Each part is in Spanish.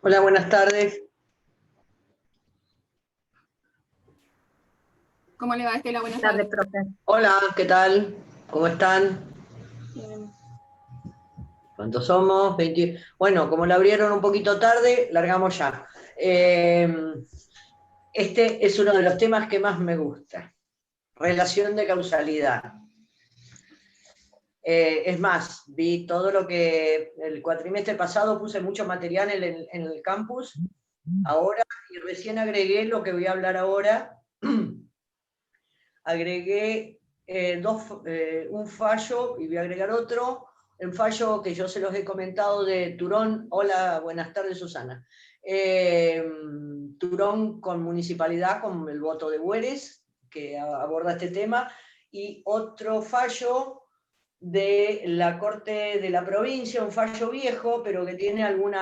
Hola, buenas tardes. ¿Cómo le va, Estela? Buenas Tarde, tardes. profe. Hola, ¿qué tal? ¿Cómo están? Bien. ¿Cuántos somos? 20. Bueno, como la abrieron un poquito tarde, largamos ya. Este es uno de los temas que más me gusta. Relación de causalidad. Es más, vi todo lo que el cuatrimestre pasado puse mucho material en el campus, ahora, y recién agregué lo que voy a hablar ahora. Agregué un fallo, y voy a agregar otro, un fallo que yo se los he comentado de Turón. Hola, buenas tardes, Susana. Turón con municipalidad, con el voto de Bueres, que aborda este tema, y otro fallo de la Corte de la Provincia, un fallo viejo, pero que tiene algún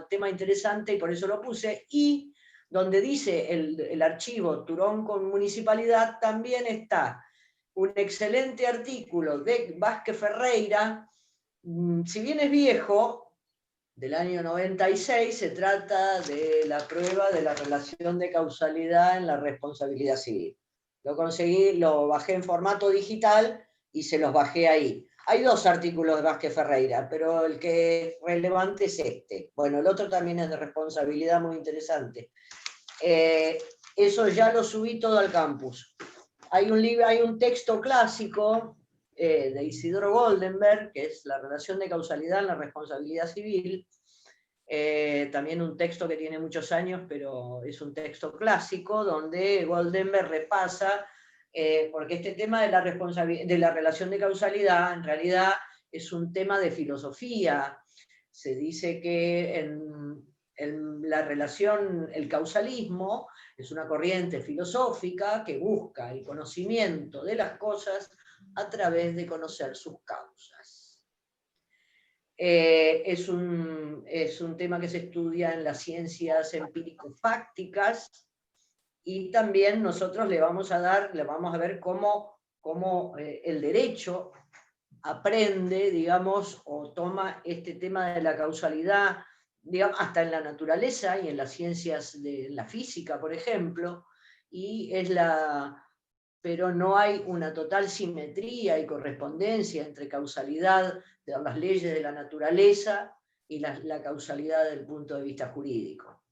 tema interesante y por eso lo puse, y donde dice el archivo Turón con municipalidad, también está un excelente artículo de Vázquez Ferreira. Si bien es viejo, del año 96, se trata de la prueba de la relación de causalidad en la responsabilidad civil. Lo conseguí, lo bajé en formato digital y se los bajé ahí. Hay dos artículos de Vázquez Ferreira, pero el que es relevante es este. Bueno, el otro también es de responsabilidad, muy interesante. Eso ya lo subí todo al campus. Hay un texto clásico de Isidoro Goldenberg, que es la relación de causalidad en la responsabilidad civil. También un texto que tiene muchos años, pero es un texto clásico, donde Goldenberg repasa, porque este tema de la relación de causalidad en realidad es un tema de filosofía. Se dice que en la relación, el causalismo es una corriente filosófica que busca el conocimiento de las cosas a través de conocer sus causas. Es un tema que se estudia en las ciencias empírico-fácticas, y también nosotros le vamos a ver cómo el derecho aprende, digamos, o toma este tema de la causalidad, digamos, hasta en la naturaleza y en las ciencias de la física, por ejemplo, pero no hay una total simetría y correspondencia entre causalidad de las leyes de la naturaleza y la causalidad desde el punto de vista jurídico.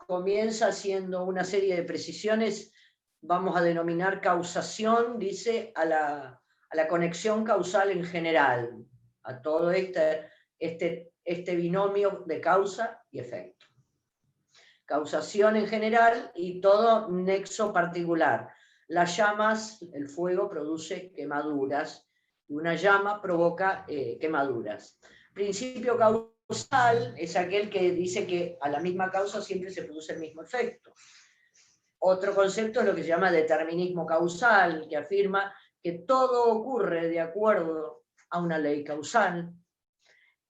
Comienza haciendo una serie de precisiones, vamos a denominar causación, dice, a la conexión causal en general, a todo este binomio de causa y efecto. Causación en general y todo nexo particular. Las llamas, el fuego produce quemaduras, y una llama provoca quemaduras. Principio causal es aquel que dice que a la misma causa siempre se produce el mismo efecto. Otro concepto es lo que se llama determinismo causal, que afirma que todo ocurre de acuerdo a una ley causal.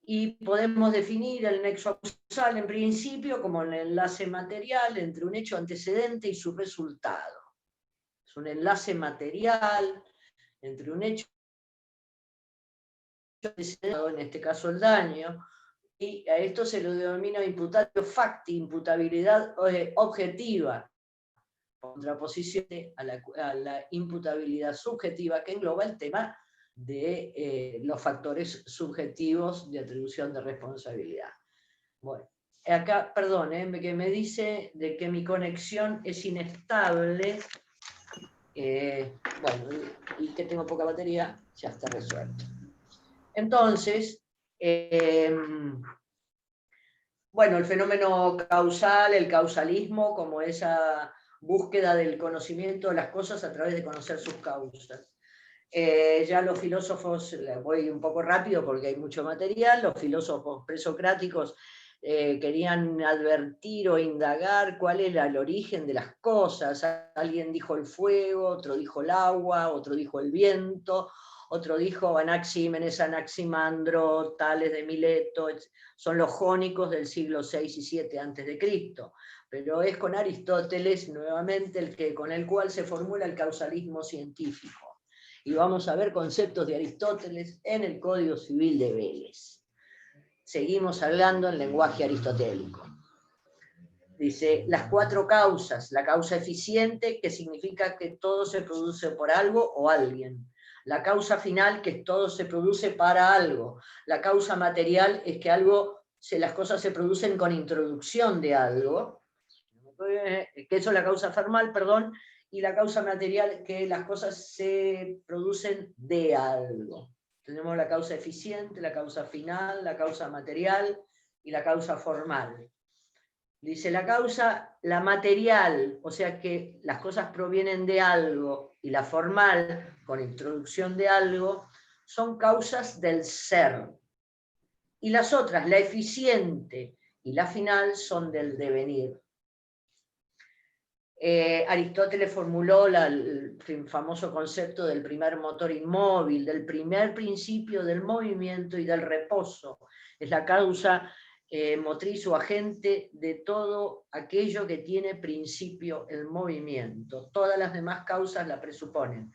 Y podemos definir el nexo causal en principio como el enlace material entre un hecho antecedente y su resultado. Es un enlace material entre un hecho antecedente, en este caso el daño, y a esto se lo denomina imputatio facti, imputabilidad objetiva, contraposición a la imputabilidad subjetiva, que engloba el tema de los factores subjetivos de atribución de responsabilidad. Bueno, acá, perdón, que me dice de que mi conexión es inestable. Bueno, y que tengo poca batería, ya está resuelto. Entonces, bueno, el fenómeno causal, el causalismo, como esa búsqueda del conocimiento de las cosas a través de conocer sus causas. Ya los filósofos, voy un poco rápido porque hay mucho material, los filósofos presocráticos querían advertir o indagar cuál era el origen de las cosas. Alguien dijo el fuego, otro dijo el agua, otro dijo el viento, otro dijo Anaxímenes, Anaximandro, Tales de Mileto, son los jónicos del siglo VI y VII a.C., pero es con Aristóteles nuevamente con el cual se formula el causalismo científico. Y vamos a ver conceptos de Aristóteles en el Código Civil de Vélez. seguimos hablando en lenguaje aristotélico. Dice, las 4 causas, la causa eficiente, que significa que todo se produce por algo o alguien. La causa final, que todo se produce para algo. La causa material es que las cosas se producen con introducción de algo, que eso es la causa formal, perdón, y la causa material, que las cosas se producen de algo. Tenemos la causa eficiente, la causa final, la causa material y la causa formal. Dice la material, o sea que las cosas provienen de algo, y la formal, con introducción de algo, son causas del ser. Y las otras, la eficiente y la final, son del devenir. Aristóteles formuló el famoso concepto del primer motor inmóvil, del primer principio del movimiento y del reposo. Es la causa motriz o agente de todo aquello que tiene principio el movimiento. Todas las demás causas la presuponen.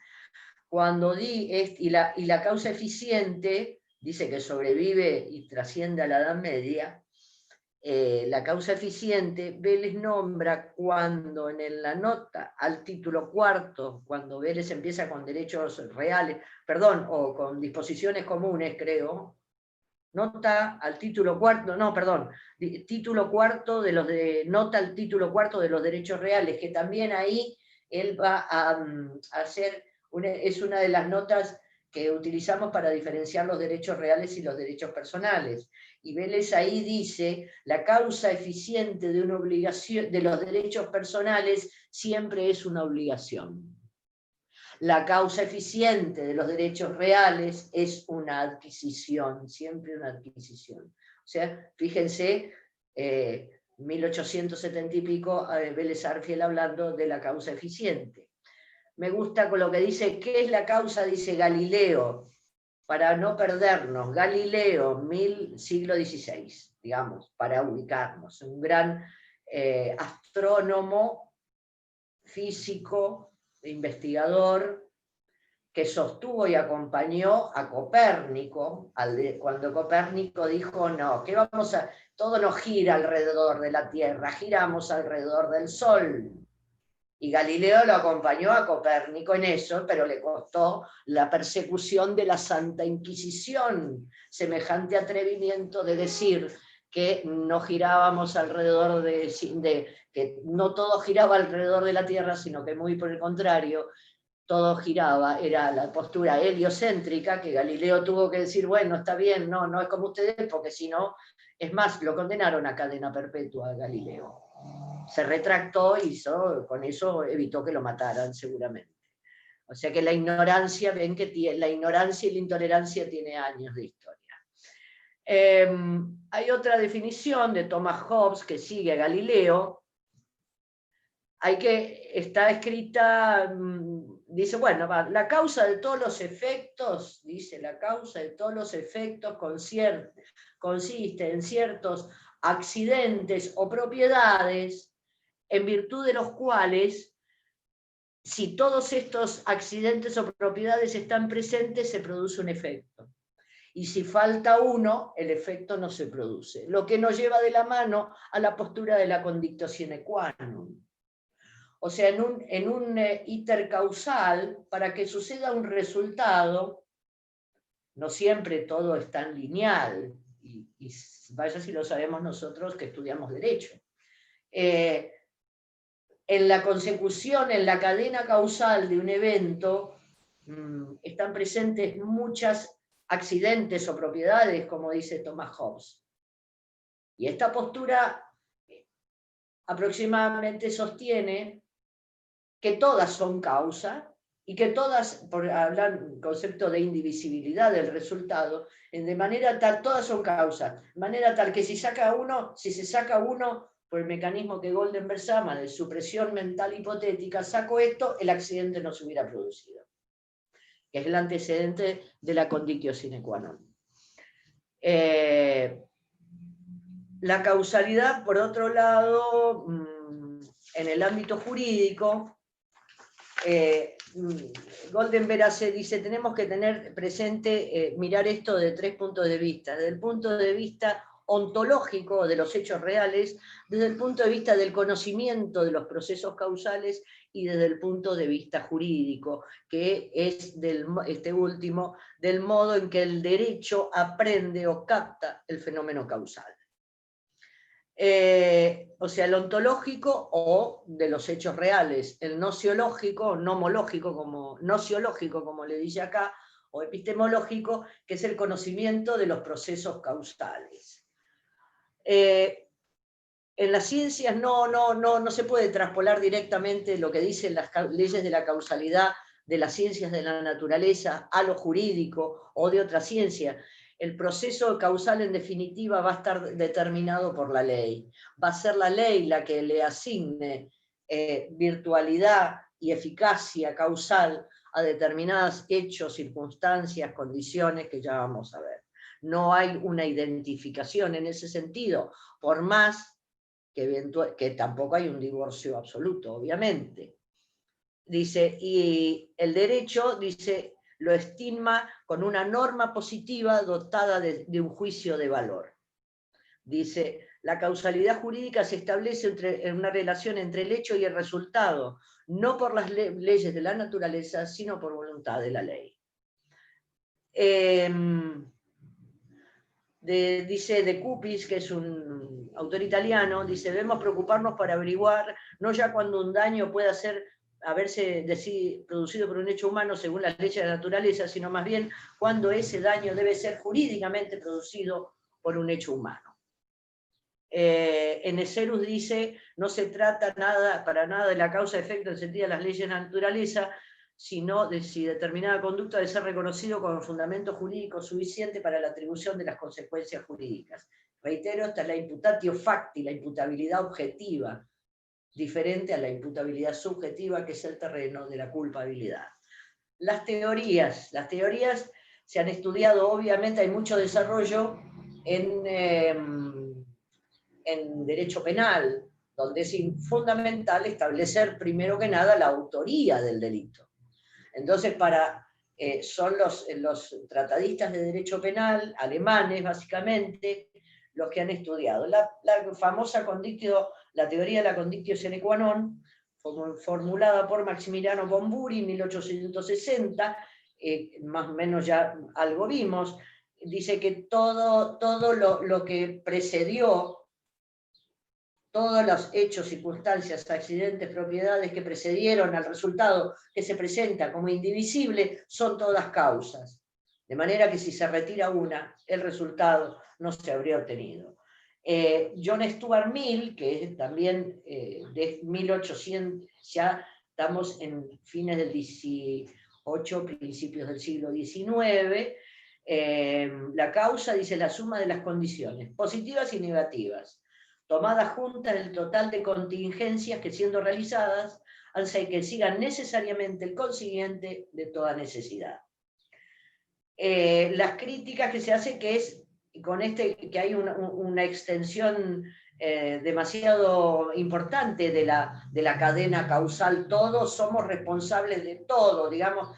Y la causa eficiente dice que sobrevive y trasciende a la Edad Media. La causa eficiente, Vélez nombra cuando en la nota al título cuarto, cuando Vélez empieza con derechos reales, o con disposiciones comunes, creo, nota al título cuarto, título cuarto nota al título cuarto de los derechos reales, que también ahí él va a hacer, es una de las notas que utilizamos para diferenciar los derechos reales y los derechos personales. Y Vélez ahí dice, la causa eficiente de una obligación, de los derechos personales, siempre es una obligación. La causa eficiente de los derechos reales es una adquisición, siempre una adquisición. O sea, fíjense, 1870 y pico, Vélez Sarsfield hablando de la causa eficiente. Me gusta con lo que dice, ¿qué es la causa? Dice Galileo, para no perdernos. Galileo, siglo XVI, digamos, para ubicarnos. Un gran astrónomo, físico, investigador, que sostuvo y acompañó a Copérnico, cuando Copérnico dijo, no, que todo no gira alrededor de la Tierra, giramos alrededor del Sol. Y Galileo lo acompañó a Copérnico en eso, pero le costó la persecución de la Santa Inquisición, semejante atrevimiento de decir que no girábamos alrededor que no todo giraba alrededor de la Tierra, sino que muy por el contrario, todo giraba, era la postura heliocéntrica, que Galileo tuvo que decir, bueno, está bien, no es como ustedes, porque si no, es más, lo condenaron a cadena perpetua a Galileo. Se retractó y con eso evitó que lo mataran seguramente. O sea que la ignorancia, ven que la ignorancia y la intolerancia tiene años de historia. Hay otra definición de Thomas Hobbes que sigue a Galileo, está escrita, dice, bueno, la causa de todos los efectos, dice, la causa de todos los efectos consiste en ciertos accidentes o propiedades en virtud de los cuales, si todos estos accidentes o propiedades están presentes, se produce un efecto. Y si falta uno, el efecto no se produce. Lo que nos lleva de la mano a la postura de la condictio sine qua non. O sea, en un íter causal, para que suceda un resultado, no siempre todo es tan lineal, y vaya si lo sabemos nosotros que estudiamos Derecho. En la consecución, en la cadena causal de un evento, están presentes muchos accidentes o propiedades, como dice Thomas Hobbes. Y esta postura aproximadamente sostiene que todas son causa y que todas, por hablar en concepto de indivisibilidad del resultado, de manera tal, todas son causas, de manera tal que si se saca uno por el mecanismo que Goldenberg llama de supresión mental hipotética, saco esto, el accidente no se hubiera producido, que es el antecedente de la condictio sine qua non. La causalidad, por otro lado, en el ámbito jurídico, Goldenberg dice, tenemos que tener presente, mirar esto de 3 puntos de vista. Desde el punto de vista ontológico de los hechos reales desde el punto de vista del conocimiento de los procesos causales y desde el punto de vista jurídico, que es este último, del modo en que el derecho aprende o capta el fenómeno causal. O sea, el ontológico o de los hechos reales, el nociológico, nomológico, nociológico, como le dice acá, o epistemológico, que es el conocimiento de los procesos causales. En las ciencias no se puede traspolar directamente lo que dicen las leyes de la causalidad de las ciencias de la naturaleza a lo jurídico o de otra ciencia. El proceso causal, en definitiva, va a estar determinado por la ley. Va a ser la ley la que le asigne virtualidad y eficacia causal a determinados hechos, circunstancias, condiciones que ya vamos a ver. No hay una identificación en ese sentido, por más que tampoco hay un divorcio absoluto, obviamente. Dice, y el derecho, dice, lo estima con una norma positiva dotada de un juicio de valor. Dice, la causalidad jurídica se establece en una relación entre el hecho y el resultado, no por las leyes de la naturaleza, sino por voluntad de la ley. Dice De Cupis, que es un autor italiano, dice, debemos preocuparnos para averiguar, no ya cuando un daño pueda haberse producido por un hecho humano según las leyes de la naturaleza, sino más bien cuando ese daño debe ser jurídicamente producido por un hecho humano. En Eserus dice, no se trata para nada de la causa-efecto en sentido de las leyes de la naturaleza, sino de si determinada conducta debe ser reconocido como fundamento jurídico suficiente para la atribución de las consecuencias jurídicas. Reitero, esta es la imputatio facti, la imputabilidad objetiva, diferente a la imputabilidad subjetiva, que es el terreno de la culpabilidad. Las teorías se han estudiado, obviamente hay mucho desarrollo en derecho penal, donde es fundamental establecer primero que nada la autoría del delito. Entonces, son los tratadistas de derecho penal, alemanes básicamente, los que han estudiado. La famosa la teoría de la condictio sine qua non, formulada por Maximiliano von Bury en 1860, más o menos ya algo vimos, dice que todo lo que precedió, todos los hechos, circunstancias, accidentes, propiedades que precedieron al resultado que se presenta como indivisible, son todas causas. De manera que si se retira una, el resultado no se habría obtenido. John Stuart Mill, que es también de 1800, ya estamos en fines del 18, principios del siglo XIX, la causa, dice, la suma de las condiciones, positivas y negativas, tomadas juntas el total de contingencias que siendo realizadas hacen que sigan necesariamente el consiguiente de toda necesidad. Las críticas que se hacen que es que hay una extensión demasiado importante de la cadena causal, todos somos responsables de todo, digamos,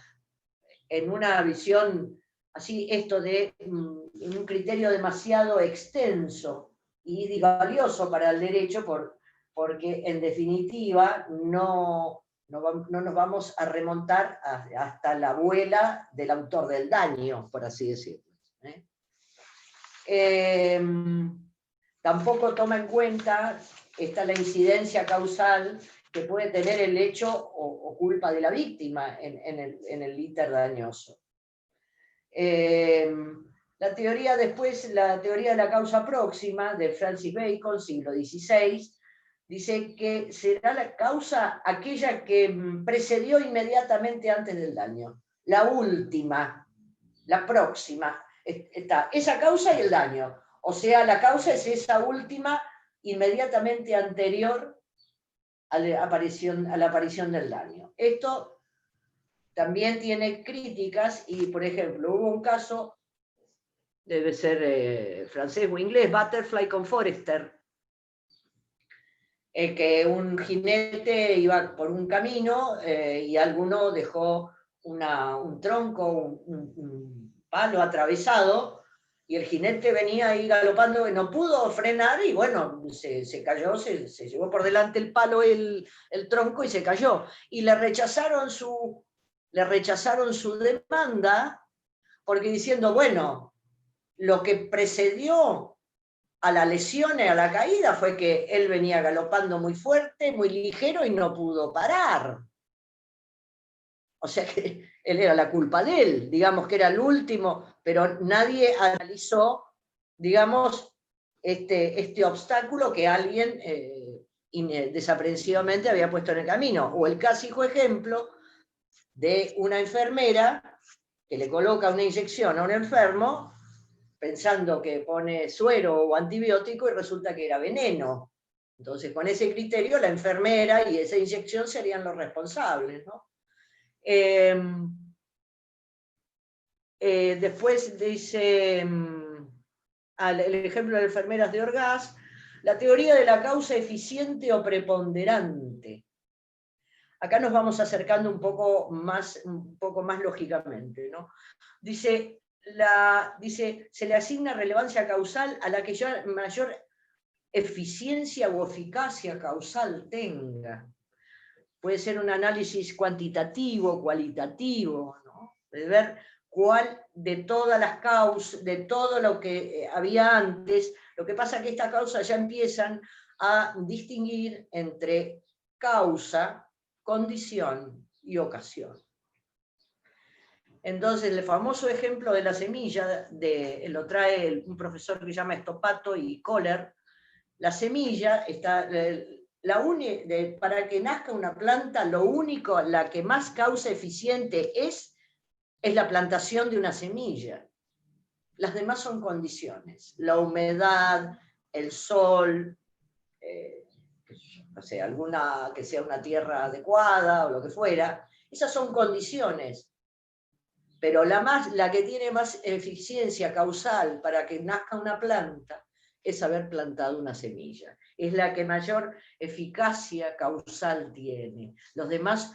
en una visión así, esto de un criterio demasiado extenso y valioso para el derecho, porque en definitiva no nos vamos a remontar hasta la abuela del autor del daño, por así decirlo. Tampoco toma en cuenta la incidencia causal que puede tener el hecho o culpa de la víctima en el íter dañoso. La teoría de la causa próxima de Francis Bacon, siglo XVI, dice que será la causa aquella que precedió inmediatamente antes del daño. La última, la próxima, está esa causa y el daño. O sea, la causa es esa última inmediatamente anterior a la aparición del daño. Esto también tiene críticas y, por ejemplo, hubo un caso, debe ser francés o inglés, Butterfly con Forester, que un jinete iba por un camino y alguno dejó un tronco, un palo atravesado, y el jinete venía ahí galopando, no pudo frenar, y bueno, se cayó, se llevó por delante el palo, el tronco, y se cayó. Y le rechazaron su demanda, porque diciendo, bueno, lo que precedió a la lesión y a la caída fue que él venía galopando muy fuerte, muy ligero, y no pudo parar. O sea que él era la culpa de él, digamos que era el último, pero nadie analizó, digamos, este obstáculo que alguien desaprensivamente había puesto en el camino. O el clásico ejemplo de una enfermera que le coloca una inyección a un enfermo pensando que pone suero o antibiótico y resulta que era veneno. Entonces, con ese criterio, la enfermera y esa inyección serían los responsables, ¿no? Después dice, el ejemplo de enfermeras de Orgaz, la teoría de la causa eficiente o preponderante. Acá nos vamos acercando un poco más lógicamente, ¿no? Dice, se le asigna relevancia causal a la que mayor eficiencia o eficacia causal tenga. Puede ser un análisis cuantitativo, cualitativo, ¿no? De ver cuál de todas las causas, de todo lo que había antes. Lo que pasa es que estas causas ya empiezan a distinguir entre causa, condición y ocasión. Entonces, el famoso ejemplo de la semilla, lo trae un profesor que se llama Stopato y Kohler. La semilla está... para que nazca una planta, la que más causa eficiente es la plantación de una semilla. Las demás son condiciones. La humedad, el sol, no sé, alguna que sea una tierra adecuada o lo que fuera. Esas son condiciones. Pero la que tiene más eficiencia causal para que nazca una planta es haber plantado una semilla. Es la que mayor eficacia causal tiene. Los demás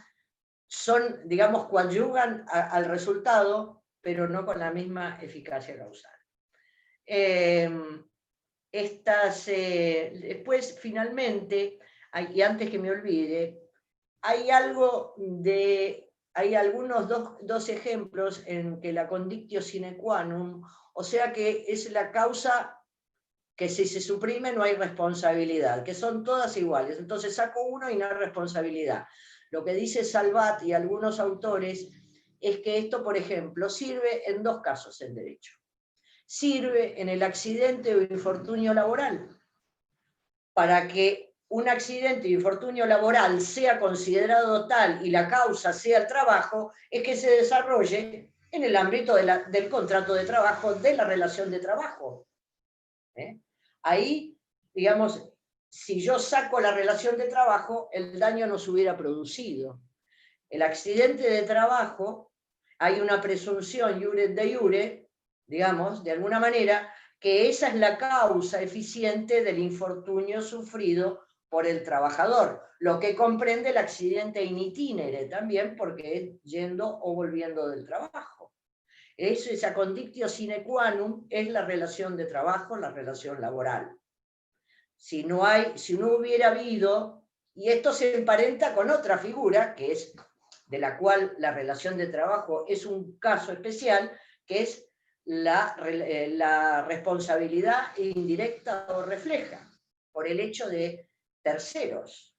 son, digamos, coadyuvan al resultado, pero no con la misma eficacia causal. Después, finalmente, y antes que me olvide, hay algunos dos ejemplos en que la condictio sine qua non, o sea que es la causa que si se suprime no hay responsabilidad, que son todas iguales. Entonces saco uno y no hay responsabilidad. Lo que dice Salvat y algunos autores es que esto, por ejemplo, sirve en dos casos en derecho. Sirve en el accidente o infortunio laboral, para que un accidente o infortunio laboral sea considerado tal y la causa sea el trabajo, es que se desarrolle en el ámbito del contrato de trabajo, de la relación de trabajo. Ahí, digamos, si yo saco la relación de trabajo, el daño no se hubiera producido. El accidente de trabajo, hay una presunción iure de iure, digamos, de alguna manera, que esa es la causa eficiente del infortunio sufrido por el trabajador, lo que comprende el accidente in itinere también, porque es yendo o volviendo del trabajo. Esa condictio sine qua non es la relación de trabajo, la relación laboral. Si no hubiera habido, y esto se emparenta con otra figura, que es de la cual la relación de trabajo es un caso especial, que es la responsabilidad indirecta o refleja, por el hecho de terceros,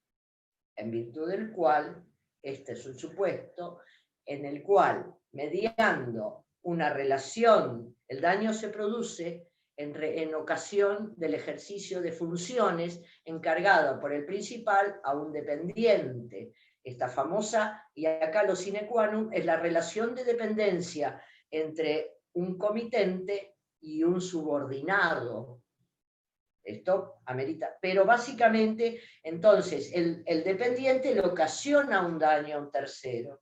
en virtud del cual, este es un supuesto, en el cual, mediando una relación, el daño se produce en ocasión del ejercicio de funciones encargado por el principal a un dependiente. Esta famosa, y acá lo sine qua non, es la relación de dependencia entre un comitente y un subordinado. Esto amerita, pero básicamente, entonces, el dependiente le ocasiona un daño a un tercero.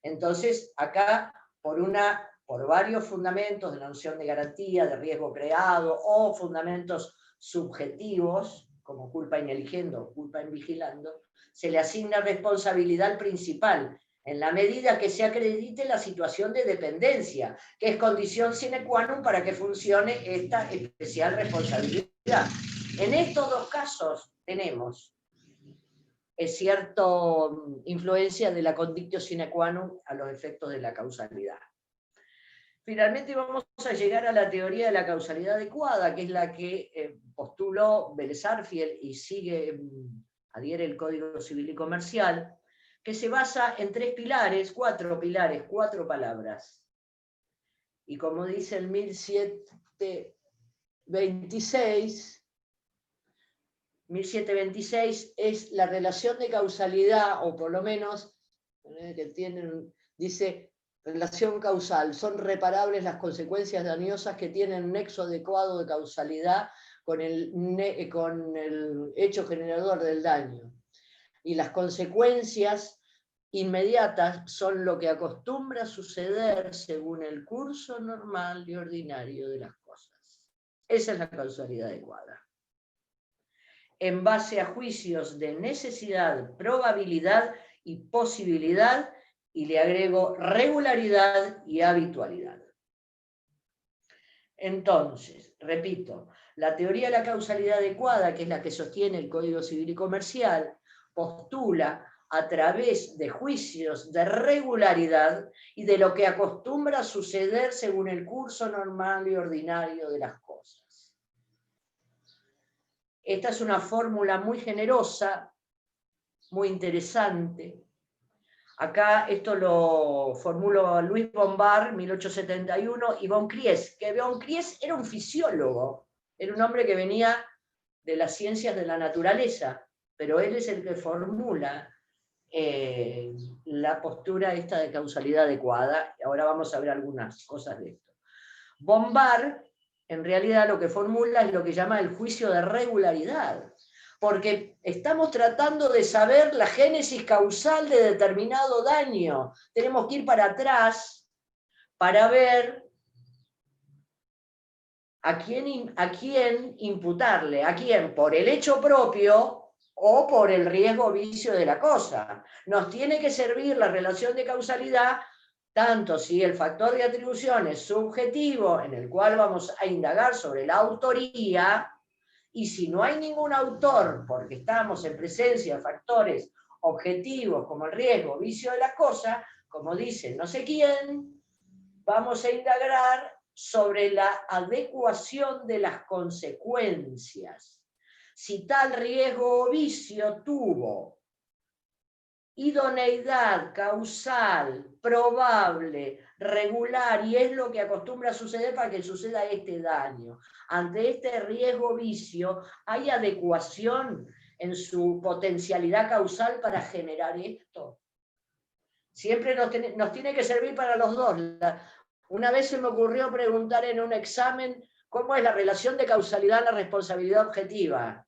Entonces, acá, por varios fundamentos de la noción de garantía, de riesgo creado, o fundamentos subjetivos, como culpa in eligendo, culpa in vigilando, se le asigna responsabilidad al principal, en la medida que se acredite la situación de dependencia, que es condición sine qua non para que funcione esta especial responsabilidad. En estos dos casos tenemos cierta influencia de la condictio sine qua non a los efectos de la causalidad. Finalmente vamos a llegar a la teoría de la causalidad adecuada, que es la que postuló Vélez Arfiel y adhiere el Código Civil y Comercial, que se basa en cuatro pilares, cuatro palabras. Y como dice el 1726 es la relación de causalidad, o por lo menos, dice, relación causal, son reparables las consecuencias dañosas que tienen nexo adecuado de causalidad con el hecho generador del daño. Y las consecuencias inmediatas son lo que acostumbra a suceder según el curso normal y ordinario de las cosas. Esa es la causalidad adecuada. En base a juicios de necesidad, probabilidad y posibilidad, y le agrego regularidad y habitualidad. Entonces, repito, la teoría de la causalidad adecuada, que es la que sostiene el Código Civil y Comercial, postula a través de juicios de regularidad y de lo que acostumbra a suceder según el curso normal y ordinario de las cosas. Esta es una fórmula muy generosa, muy interesante. Acá esto lo formuló Luis Bombard, 1871, y von Kries, que von Kries era un fisiólogo, era un hombre que venía de las ciencias de la naturaleza, pero él es el que formula la postura esta de causalidad adecuada. Ahora vamos a ver algunas cosas de esto. Bombard, en realidad, lo que formula es lo que llama el juicio de regularidad, porque estamos tratando de saber la génesis causal de determinado daño. Tenemos que ir para atrás para ver a quién imputarle, a quién, por el hecho propio o por el riesgo o vicio de la cosa. Nos tiene que servir la relación de causalidad tanto si el factor de atribución es subjetivo, en el cual vamos a indagar sobre la autoría, y si no hay ningún autor, porque estamos en presencia de factores objetivos como el riesgo, vicio de la cosa, como dice no sé quién, vamos a indagar sobre la adecuación de las consecuencias. Si tal riesgo o vicio tuvo idoneidad causal, probable, regular, y es lo que acostumbra a suceder para que suceda este daño. Ante este riesgo o vicio, ¿hay adecuación en su potencialidad causal para generar esto? Siempre nos tiene que servir para los dos. Una vez se me ocurrió preguntar en un examen cómo es la relación de causalidad en la responsabilidad objetiva.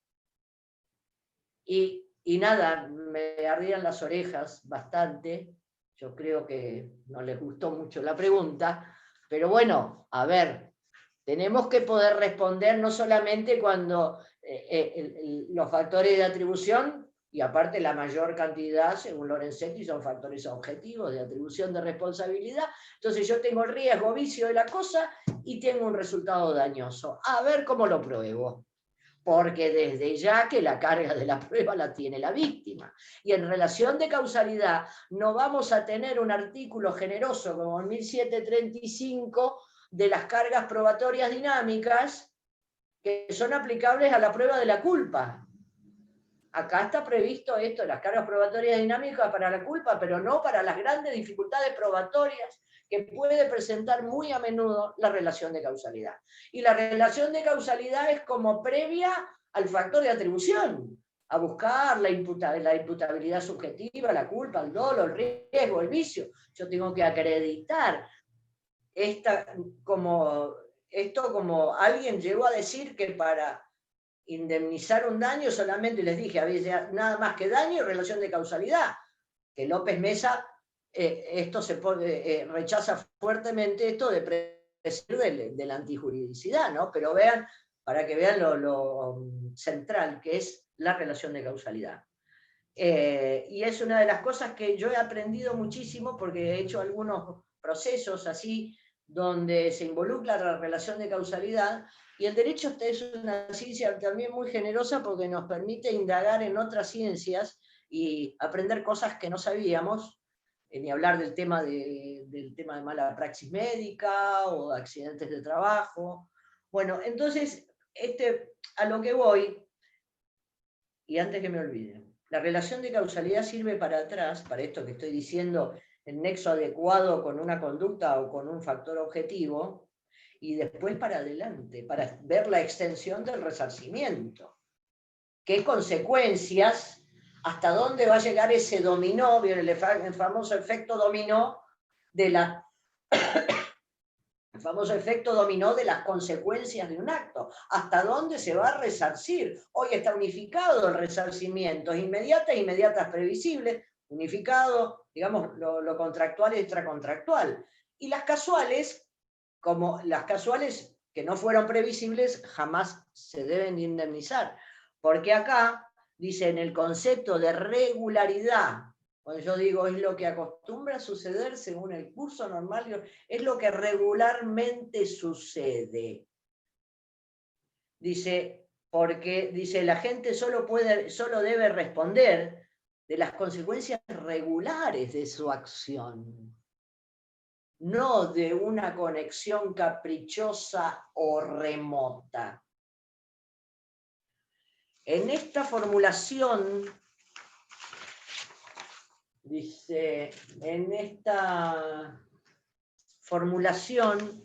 Y nada, me ardían las orejas bastante. Yo creo que no les gustó mucho la pregunta, pero bueno, a ver, tenemos que poder responder no solamente cuando los factores de atribución, y aparte la mayor cantidad, según Lorenzetti, son factores objetivos de atribución de responsabilidad. Entonces yo tengo el riesgo, vicio de la cosa y tengo un resultado dañoso. A ver cómo lo pruebo. Porque desde ya que la carga de la prueba la tiene la víctima. Y en relación de causalidad no vamos a tener un artículo generoso como el 1735 de las cargas probatorias dinámicas que son aplicables a la prueba de la culpa. Acá está previsto esto, las cargas probatorias dinámicas para la culpa, pero no para las grandes dificultades probatorias que puede presentar muy a menudo la relación de causalidad. Y la relación de causalidad es como previa al factor de atribución, a buscar la imputabilidad subjetiva, la culpa, el dolo, el riesgo, el vicio. Yo tengo que acreditar esto como alguien llegó a decir que para indemnizar un daño solamente, les dije, había nada más que daño y relación de causalidad, que López Mesa esto rechaza fuertemente esto de la antijuridicidad, ¿no? Pero vean, para que vean lo central que es la relación de causalidad. Y es una de las cosas que yo he aprendido muchísimo porque he hecho algunos procesos así donde se involucra la relación de causalidad, y el derecho es una ciencia también muy generosa porque nos permite indagar en otras ciencias y aprender cosas que no sabíamos, ni hablar del tema de mala praxis médica o de accidentes de trabajo. Bueno, entonces, a lo que voy, y antes que me olvide, la relación de causalidad sirve para atrás, para esto que estoy diciendo, el nexo adecuado con una conducta o con un factor objetivo, y después para adelante, para ver la extensión del resarcimiento. ¿Qué consecuencias? ¿Hasta dónde va a llegar ese dominó? ¿Vieron el famoso efecto dominó de la... El famoso efecto dominó de las consecuencias de un acto. ¿Hasta dónde se va a resarcir? Hoy está unificado el resarcimiento, inmediatas previsibles, unificado, digamos, lo contractual y extracontractual. Y las casuales, como las casuales que no fueron previsibles, jamás se deben indemnizar. Porque acá, dice, en el concepto de regularidad, cuando yo digo es lo que acostumbra a suceder según el curso normal, es lo que regularmente sucede. Dice, porque dice, la gente solo debe responder de las consecuencias regulares de su acción, no de una conexión caprichosa o remota. En esta formulación, dice, en esta formulación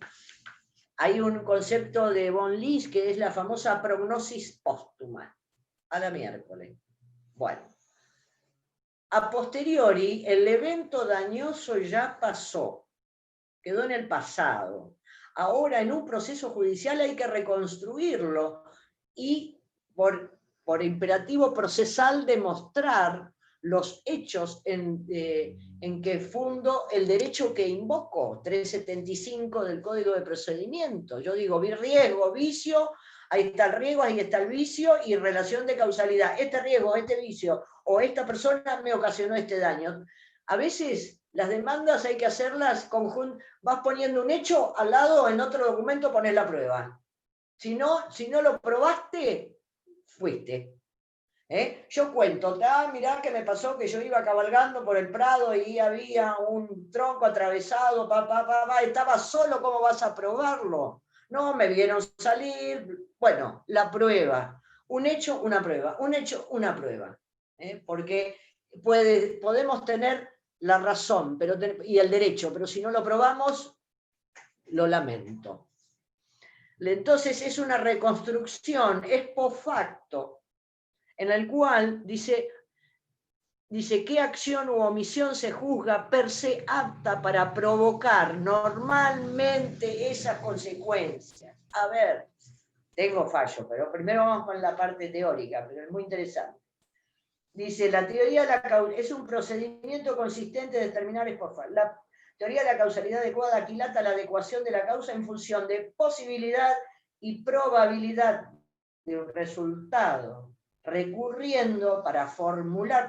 hay un concepto de von Lis que es la famosa prognosis póstuma. A la miércoles. Bueno. A posteriori, el evento dañoso ya pasó. Quedó en el pasado. Ahora, en un proceso judicial hay que reconstruirlo y, por imperativo procesal, demostrar los hechos en que fundo el derecho que invoco, 375 del Código de Procedimiento. Yo digo, vi riesgo, vicio, ahí está el riesgo, ahí está el vicio, y relación de causalidad. Este riesgo, este vicio, o esta persona me ocasionó este daño. A veces las demandas hay que hacerlas conjuntas. Vas poniendo un hecho al lado, en otro documento pones la prueba. Si no lo probaste, fuiste. Yo cuento, mirá que me pasó que yo iba cabalgando por el Prado y había un tronco atravesado, estaba solo, ¿cómo vas a probarlo? No, me vieron salir. Bueno, la prueba. Un hecho, una prueba. Un hecho, una prueba. Porque podemos tener la razón y el derecho, pero si no lo probamos, lo lamento. Entonces es una reconstrucción, es post facto, en el cual dice qué acción u omisión se juzga per se apta para provocar normalmente esas consecuencias. A ver, tengo fallo, pero primero vamos con la parte teórica, pero es muy interesante. Dice, la teoría de la causalidad es un procedimiento consistente de determinar la teoría de la causalidad adecuada aquilata la adecuación de la causa en función de posibilidad y probabilidad de un resultado, recurriendo para formular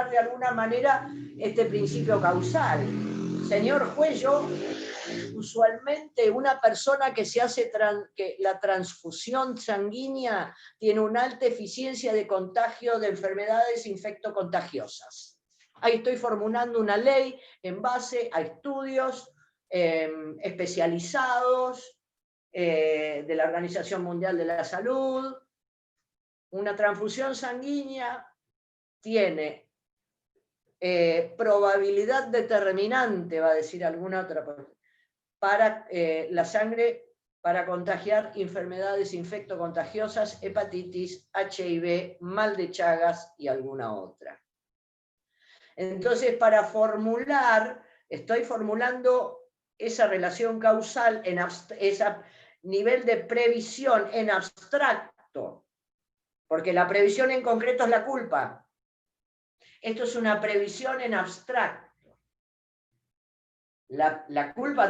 de alguna manera este principio causal. Señor juez, yo usualmente una persona que se hace que la transfusión sanguínea tiene una alta eficiencia de contagio de enfermedades infectocontagiosas. Ahí estoy formulando una ley en base a estudios especializados de la Organización Mundial de la Salud. Una transfusión sanguínea tiene probabilidad determinante, va a decir alguna otra persona, para la sangre para contagiar enfermedades infectocontagiosas, hepatitis, HIV, mal de Chagas y alguna otra. Entonces, para formular, estoy formulando esa relación causal, ese nivel de previsión en abstracto, porque la previsión en concreto es la culpa. Esto es una previsión en abstracto. La culpa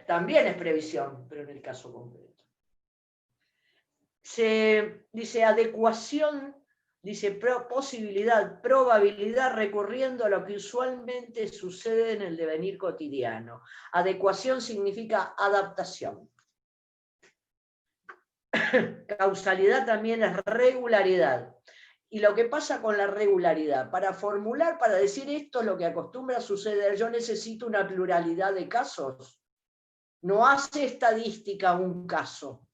también es previsión, pero en el caso concreto. Se dice adecuación dice posibilidad, probabilidad, recurriendo a lo que usualmente sucede en el devenir cotidiano. Adecuación significa adaptación. Causalidad también es regularidad. Y lo que pasa con la regularidad, para formular, para decir esto, lo que acostumbra a suceder, yo necesito una pluralidad de casos. No hace estadística un caso.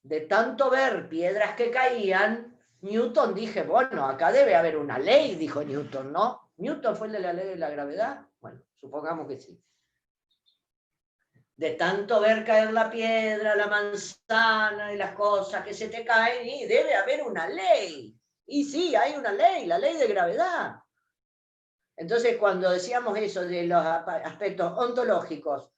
De tanto ver piedras que caían, Newton dije, bueno, acá debe haber una ley, dijo Newton, ¿no? ¿Newton fue el de la ley de la gravedad? Bueno, supongamos que sí. De tanto ver caer la piedra, la manzana y las cosas que se te caen, y debe haber una ley. Y sí, hay una ley, la ley de gravedad. Entonces, cuando decíamos eso de los aspectos ontológicos,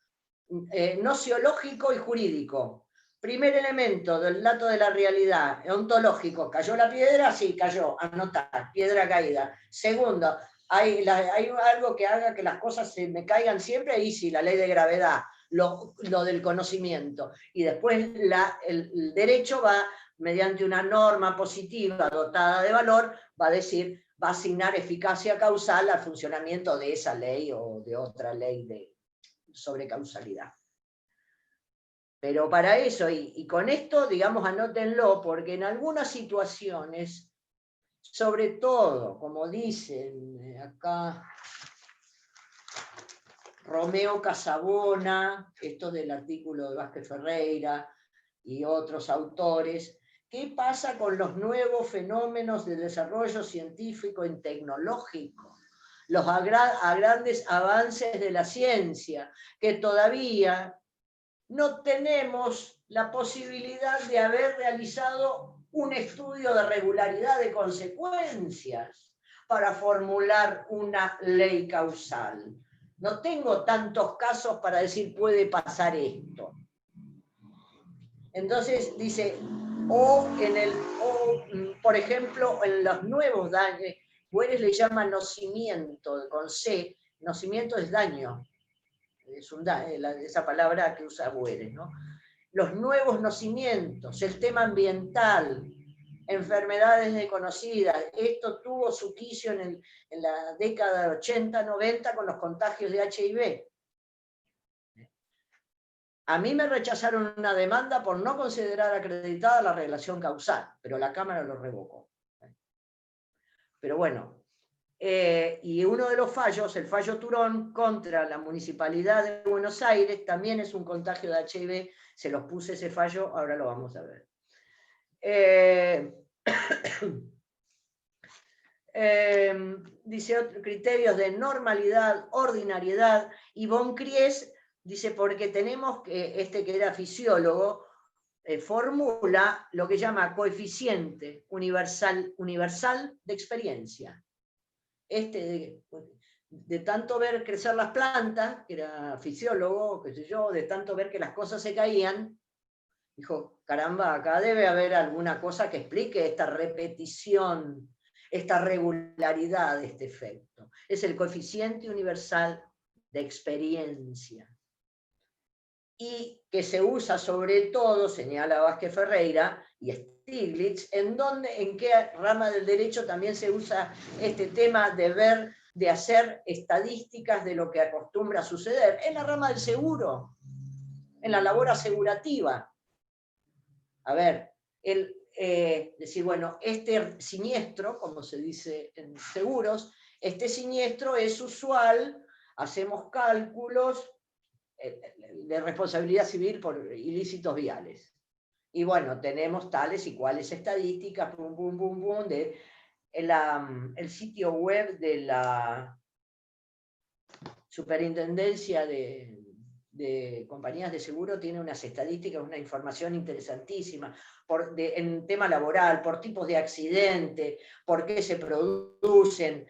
nociológico y jurídico, primer elemento del dato de la realidad, ontológico, ¿cayó la piedra? Sí, cayó, anotar, piedra caída. Segundo, ¿hay algo que haga que las cosas se me caigan siempre? Y sí, la ley de gravedad, lo del conocimiento. Y después el derecho va, mediante una norma positiva dotada de valor, va a decir, va a asignar eficacia causal al funcionamiento de esa ley o de otra ley sobre causalidad. Pero para eso, y con esto, digamos, anótenlo, porque en algunas situaciones, sobre todo, como dicen acá Romeo Casabona, esto del artículo de Vázquez Ferreira y otros autores, ¿qué pasa con los nuevos fenómenos de desarrollo científico y tecnológico? Los grandes avances de la ciencia, que todavía no tenemos la posibilidad de haber realizado un estudio de regularidad de consecuencias para formular una ley causal. No tengo tantos casos para decir puede pasar esto. Entonces dice, por ejemplo, en los nuevos daños, Bueres le llama nocimiento, con C, nocimiento es daño. Es esa palabra que usa Bueres, ¿no? Los nuevos nacimientos, el tema ambiental, enfermedades desconocidas. Esto tuvo su quicio en la década de 80-90 con los contagios de HIV. A mí me rechazaron una demanda por no considerar acreditada la relación causal, pero la Cámara lo revocó. Pero bueno, y uno de los fallos, el fallo Turón contra la Municipalidad de Buenos Aires, también es un contagio de HIV, se los puse ese fallo, ahora lo vamos a ver. Dice criterios de normalidad, ordinariedad, y von Kries dice, porque tenemos que, que era fisiólogo, formula lo que llama coeficiente universal de experiencia. De tanto ver crecer las plantas, que era fisiólogo, qué sé yo, de tanto ver que las cosas se caían, dijo, caramba, acá debe haber alguna cosa que explique esta repetición, esta regularidad de este efecto. Es el coeficiente universal de experiencia. Y que se usa sobre todo, señala Vázquez Ferreira y Stiglitz, en qué rama del derecho también se usa este tema de ver, de hacer estadísticas de lo que acostumbra a suceder. En la rama del seguro, en la labor asegurativa. A ver, decir, bueno, este siniestro, como se dice en seguros, este siniestro es usual, hacemos cálculos de responsabilidad civil por ilícitos viales. Y bueno, tenemos tales y cuales estadísticas, pum, pum, pum, pum, de el sitio web de la Superintendencia de Compañías de Seguro tiene unas estadísticas, una información interesantísima en tema laboral, por tipos de accidente, por qué se producen,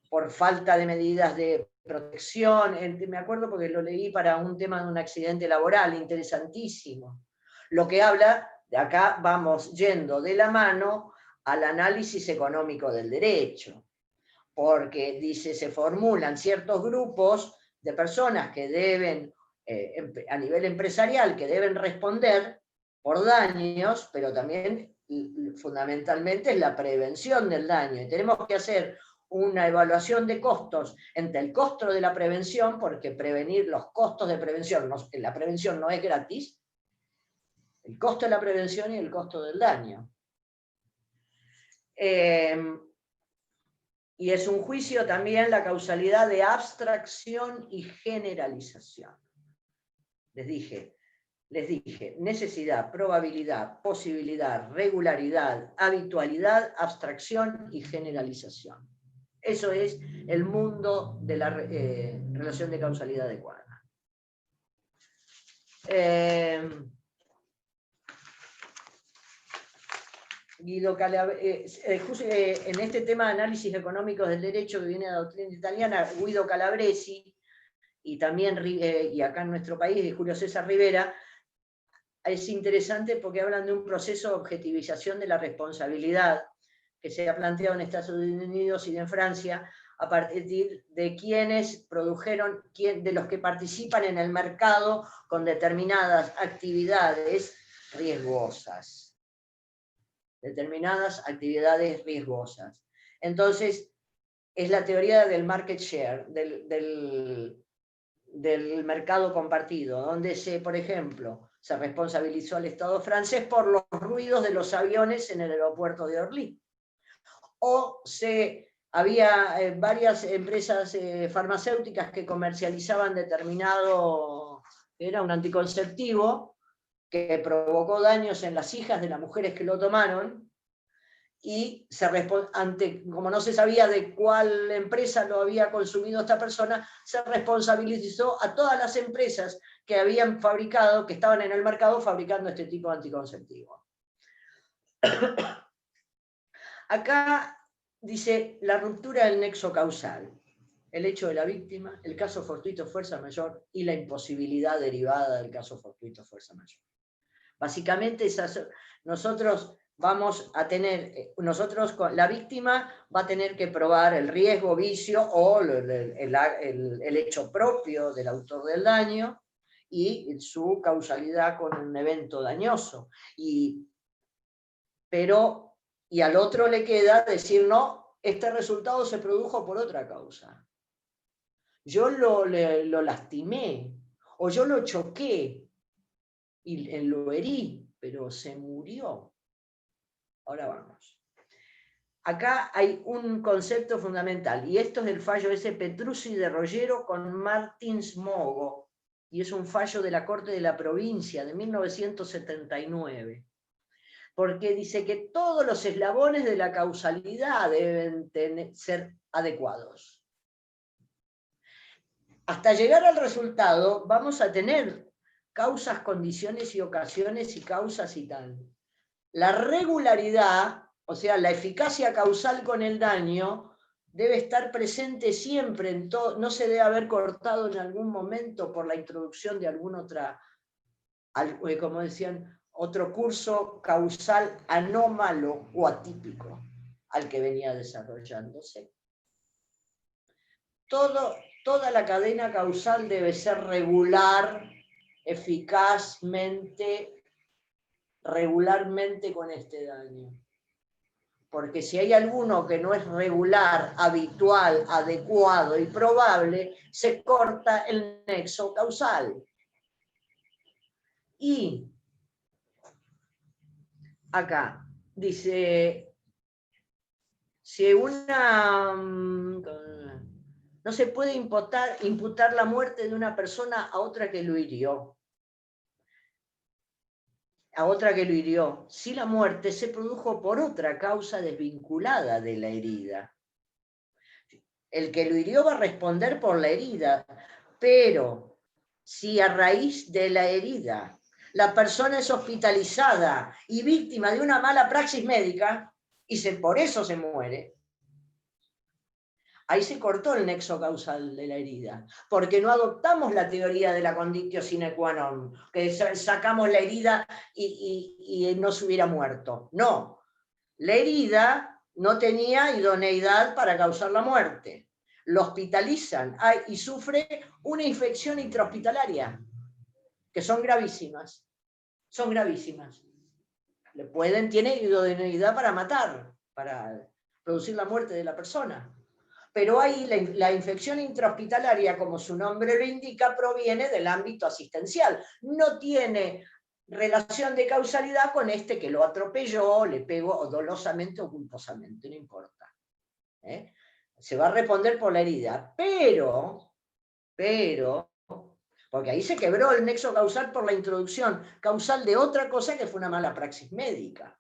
por falta de medidas de protección. Me acuerdo porque lo leí para un tema de un accidente laboral, interesantísimo. Lo que habla, de acá vamos yendo de la mano al análisis económico del derecho, porque dice, se formulan ciertos grupos de personas que deben, a nivel empresarial, que deben responder por daños, pero también fundamentalmente es la prevención del daño. Y tenemos que hacer una evaluación de costos entre el costo de la prevención, porque prevenir los costos de prevención, la prevención no es gratis, el costo de la prevención y el costo del daño. Y es un juicio también la causalidad de abstracción y generalización. Les dije, necesidad, probabilidad, posibilidad, regularidad, habitualidad, abstracción y generalización. Eso es el mundo de la relación de causalidad adecuada. Guido Calabresi, en este tema de análisis económicos del derecho que viene de la doctrina italiana, Guido Calabresi, y también, y acá en nuestro país, Julio César Rivera, es interesante porque hablan de un proceso de objetivización de la responsabilidad que se ha planteado en Estados Unidos y en Francia, a partir de quienes produjeron, de los que participan en el mercado con determinadas actividades riesgosas. Entonces, es la teoría del market share, del mercado compartido, donde por ejemplo, se responsabilizó al Estado francés por los ruidos de los aviones en el aeropuerto de Orly. O había varias empresas farmacéuticas que comercializaban determinado, era un anticonceptivo, que provocó daños en las hijas de las mujeres que lo tomaron, y como no se sabía de cuál empresa lo había consumido esta persona, se responsabilizó a todas las empresas que habían fabricado, que estaban en el mercado fabricando este tipo de anticonceptivo. Acá dice la ruptura del nexo causal, el hecho de la víctima, el caso fortuito fuerza mayor y la imposibilidad derivada del caso fortuito fuerza mayor. Básicamente nosotros vamos a tener, la víctima va a tener que probar el riesgo, vicio o el hecho propio del autor del daño y su causalidad con un evento dañoso. Y al otro le queda decir, no, este resultado se produjo por otra causa. Yo lo lastimé, o yo lo choqué, y lo herí, pero se murió. Ahora vamos. Acá hay un concepto fundamental, y esto es el fallo ese Petruzzi de Roggero con Martins Mogo, y es un fallo de la Corte de la Provincia de 1979, porque dice que todos los eslabones de la causalidad deben ser adecuados. Hasta llegar al resultado vamos a tener causas, condiciones y ocasiones y causas y tal. La regularidad, o sea, la eficacia causal con el daño, debe estar presente siempre en todo, no se debe haber cortado en algún momento por la introducción de alguna otra, como decían, otro curso causal anómalo o atípico al que venía desarrollándose. Toda la cadena causal debe ser regularmente con este daño. Porque si hay alguno que no es regular, habitual, adecuado y probable, se corta el nexo causal. Y acá dice, si no se puede imputar la muerte de una persona a otra que lo hirió. Si la muerte se produjo por otra causa desvinculada de la herida. El que lo hirió va a responder por la herida, pero si a raíz de la herida la persona es hospitalizada y víctima de una mala praxis médica, y por eso se muere, ahí se cortó el nexo causal de la herida, porque no adoptamos la teoría de la conditio sine qua non, que sacamos la herida y no se hubiera muerto. No, la herida no tenía idoneidad para causar la muerte. Lo hospitalizan y sufre una infección intrahospitalaria, que son gravísimas. son gravísimas. Tiene idoneidad para matar, para producir la muerte de la persona. Pero ahí la infección intrahospitalaria, como su nombre lo indica, proviene del ámbito asistencial. No tiene relación de causalidad con este que lo atropelló, le pegó dolosamente o culposamente, no importa. Se va a responder por la herida, pero, porque ahí se quebró el nexo causal por la introducción causal de otra cosa que fue una mala praxis médica.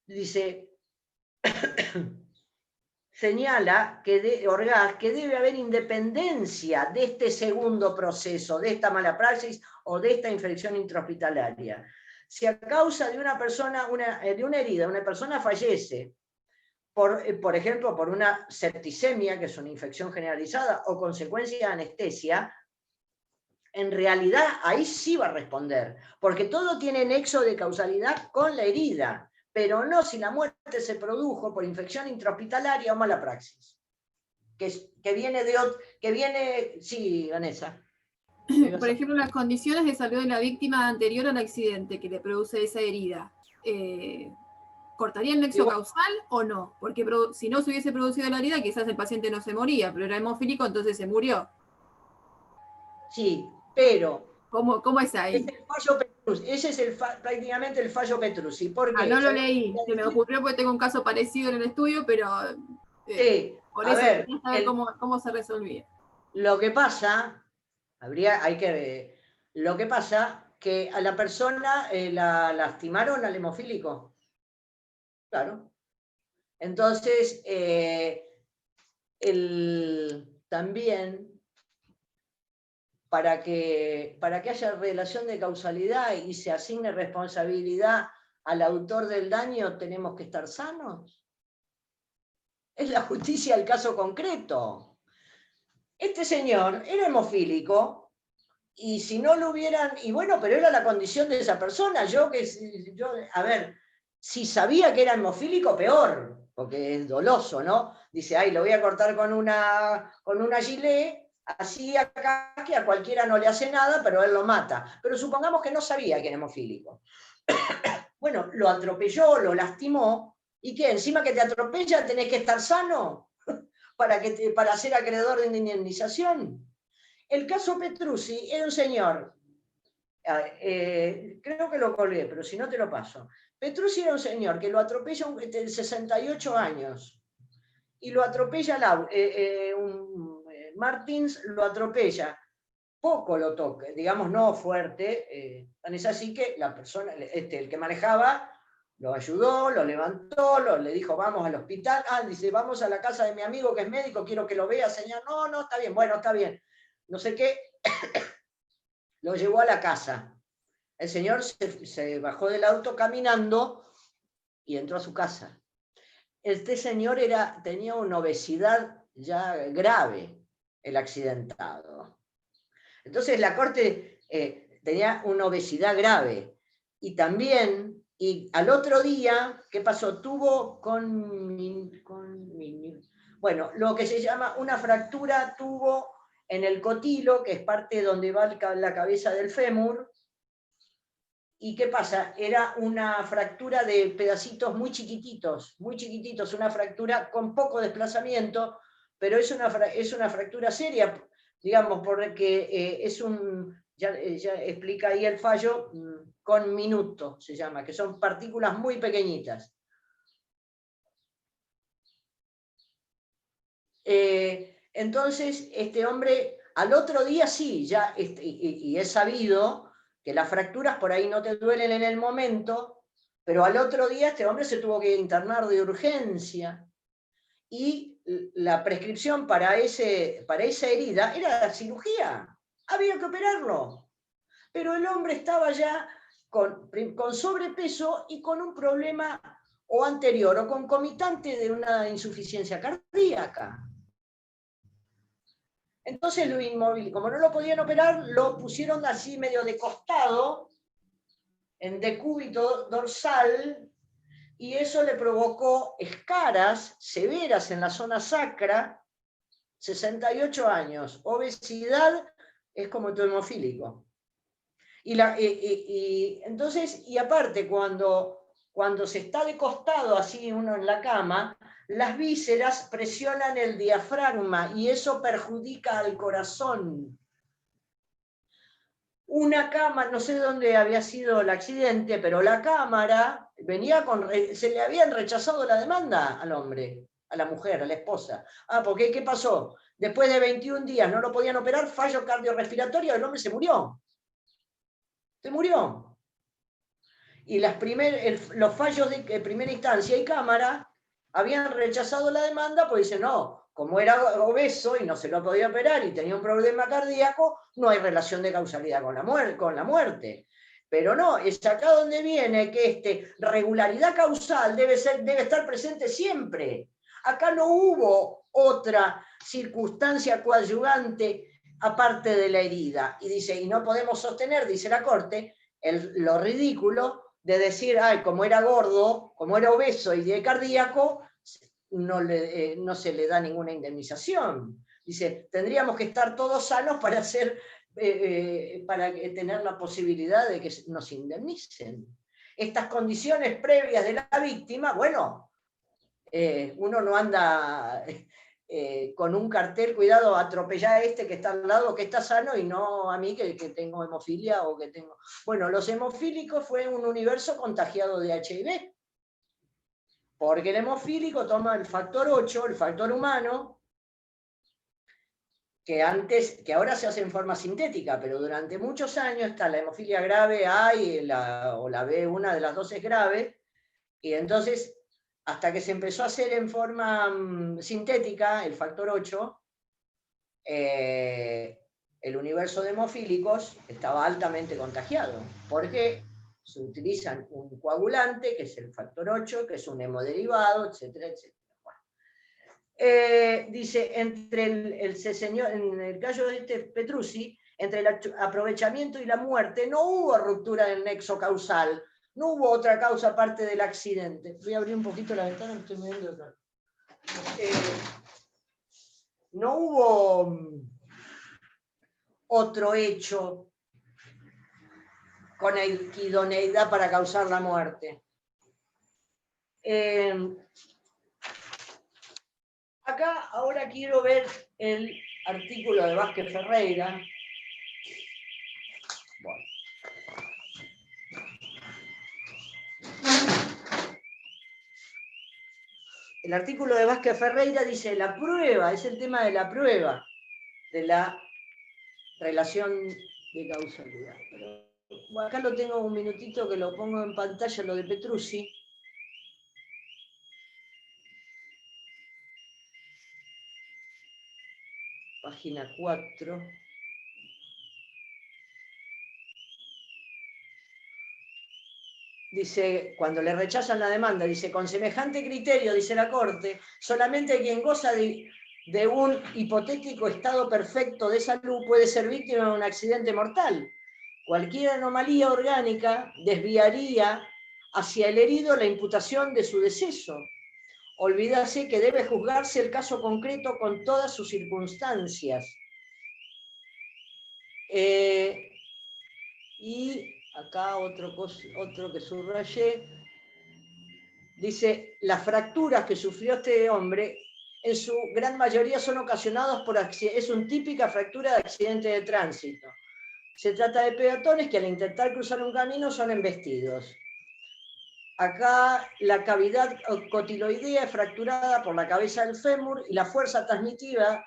Dice, señala Orgaz que debe haber independencia de este segundo proceso, de esta mala praxis o de esta infección intrahospitalaria. Si a causa de una persona, de una herida, una persona fallece, por ejemplo, por una septicemia, que es una infección generalizada, o consecuencia de anestesia, en realidad ahí sí va a responder, porque todo tiene nexo de causalidad con la herida, pero no si la muerte se produjo por infección intrahospitalaria o mala praxis. Que viene, sí, Vanessa. Por ejemplo, las condiciones de salud de la víctima anterior al accidente que le produce esa herida, ¿cortaría el nexo causal o no? Porque si no se hubiese producido la herida, quizás el paciente no se moría, pero era hemofílico, entonces se murió. Sí, pero... ¿Cómo es ahí? Es el fallo Petrucci. Ese es prácticamente el fallo Petrucci. ¿Por qué? No lo leí, se me ocurrió porque tengo un caso parecido en el estudio, pero por eso quería saber cómo se resolvía. Lo que pasa, lo que pasa que a la persona la lastimaron al hemofílico. Claro. Entonces, también para que haya relación de causalidad y se asigne responsabilidad al autor del daño, tenemos que estar sanos. Es la justicia del caso concreto. Este señor era hemofílico, y si no lo hubieran, y bueno, pero era la condición de esa persona. A ver, si sabía que era hemofílico, peor, porque es doloso, ¿no? Dice, ay, lo voy a cortar con una gilet, así acá que a cualquiera no le hace nada, pero él lo mata. Pero supongamos que no sabía que era hemofílico. Bueno, lo atropelló, lo lastimó, ¿y qué? Encima que te atropella tenés que estar sano para ser acreedor de indemnización. El caso Petrucci era un señor, creo que lo colgué, pero si no te lo paso. Petrucci era un señor que lo atropella de 68 años, y lo atropella Martins, lo atropella, poco lo toca, digamos no fuerte, tan es así que la persona, el que manejaba, lo ayudó, lo levantó, le dijo vamos al hospital, dice vamos a la casa de mi amigo que es médico, quiero que lo vea, señor, no, está bien, bueno, está bien, no sé qué, lo llevó a la casa. El señor se bajó del auto caminando y entró a su casa. Este señor tenía una obesidad ya grave, el accidentado. Entonces la corte tenía una obesidad grave. Y también, y al otro día, ¿qué pasó? Tuvo bueno, lo que se llama una fractura, tuvo en el cotilo, que es parte donde va la cabeza del fémur. ¿Y qué pasa? Era una fractura de pedacitos muy chiquititos, una fractura con poco desplazamiento, pero es una fractura seria, digamos, porque ya explica ahí el fallo, con minuto se llama, que son partículas muy pequeñitas. Entonces, este hombre, al otro día sí, ya, y es sabido que las fracturas por ahí no te duelen en el momento, pero al otro día este hombre se tuvo que internar de urgencia, y la prescripción para esa herida era la cirugía, había que operarlo, pero el hombre estaba ya con sobrepeso y con un problema o anterior o concomitante de una insuficiencia cardíaca. Entonces lo inmóvil, como no lo podían operar, lo pusieron así medio de costado, en decúbito dorsal, y eso le provocó escaras severas en la zona sacra, 68 años, obesidad, es como tu hemofílico. Entonces, y aparte, cuando se está de costado así uno en la cama, las vísceras presionan el diafragma y eso perjudica al corazón. Una cámara, no sé dónde había sido el accidente, pero la cámara venía se le habían rechazado la demanda al hombre, a la mujer, a la esposa. Porque ¿qué pasó? Después de 21 días no lo podían operar, fallo cardiorrespiratorio, el hombre se murió. Se murió. Y los fallos de primera instancia y cámara habían rechazado la demanda, pues dicen, no, como era obeso y no se lo podía operar y tenía un problema cardíaco, no hay relación de causalidad con la muerte. Pero no, es acá donde viene que regularidad causal debe estar presente siempre. Acá no hubo otra circunstancia coadyuvante aparte de la herida. Y dice, y no podemos sostener, dice la Corte, lo ridículo de decir, como era gordo, como era obeso y de cardíaco, no se le da ninguna indemnización. Dice, tendríamos que estar todos sanos para tener la posibilidad de que nos indemnicen. Estas condiciones previas de la víctima, bueno, uno no anda con un cartel, cuidado, atropellar a este que está al lado, que está sano, y no a mí que tengo hemofilia o que tengo... Bueno, los hemofílicos fue un universo contagiado de HIV, porque el hemofílico toma el factor 8, el factor humano, que ahora se hace en forma sintética, pero durante muchos años está la hemofilia grave A o la B, una de las dos es grave, y entonces hasta que se empezó a hacer en forma sintética, el factor 8, el universo de hemofílicos estaba altamente contagiado, porque se utilizan un coagulante, que es el factor 8, que es un hemoderivado, etcétera, etcétera. Dice, en el caso de Petrucci, entre el aprovechamiento y la muerte, no hubo ruptura del nexo causal, no hubo otra causa aparte del accidente. Voy a abrir un poquito la ventana, estoy viendo acá. No hubo otro hecho con idoneidad para causar la muerte. Acá ahora quiero ver el artículo de Vázquez Ferreira. Bueno. El artículo de Vázquez Ferreira dice, la prueba, es el tema de la prueba, de la relación de causalidad. Pero acá lo tengo un minutito que lo pongo en pantalla, lo de Petrucci. Página 4. Dice, cuando le rechazan la demanda, dice, con semejante criterio, dice la Corte, solamente quien goza de un hipotético estado perfecto de salud puede ser víctima de un accidente mortal. Cualquier anomalía orgánica desviaría hacia el herido la imputación de su deceso. Olvídase que debe juzgarse el caso concreto con todas sus circunstancias. Y acá otro que subrayé, dice, las fracturas que sufrió este hombre en su gran mayoría son ocasionadas por accidentes, es una típica fractura de accidente de tránsito. Se trata de peatones que al intentar cruzar un camino son embestidos. Acá la cavidad cotiloidea es fracturada por la cabeza del fémur y la fuerza transmitida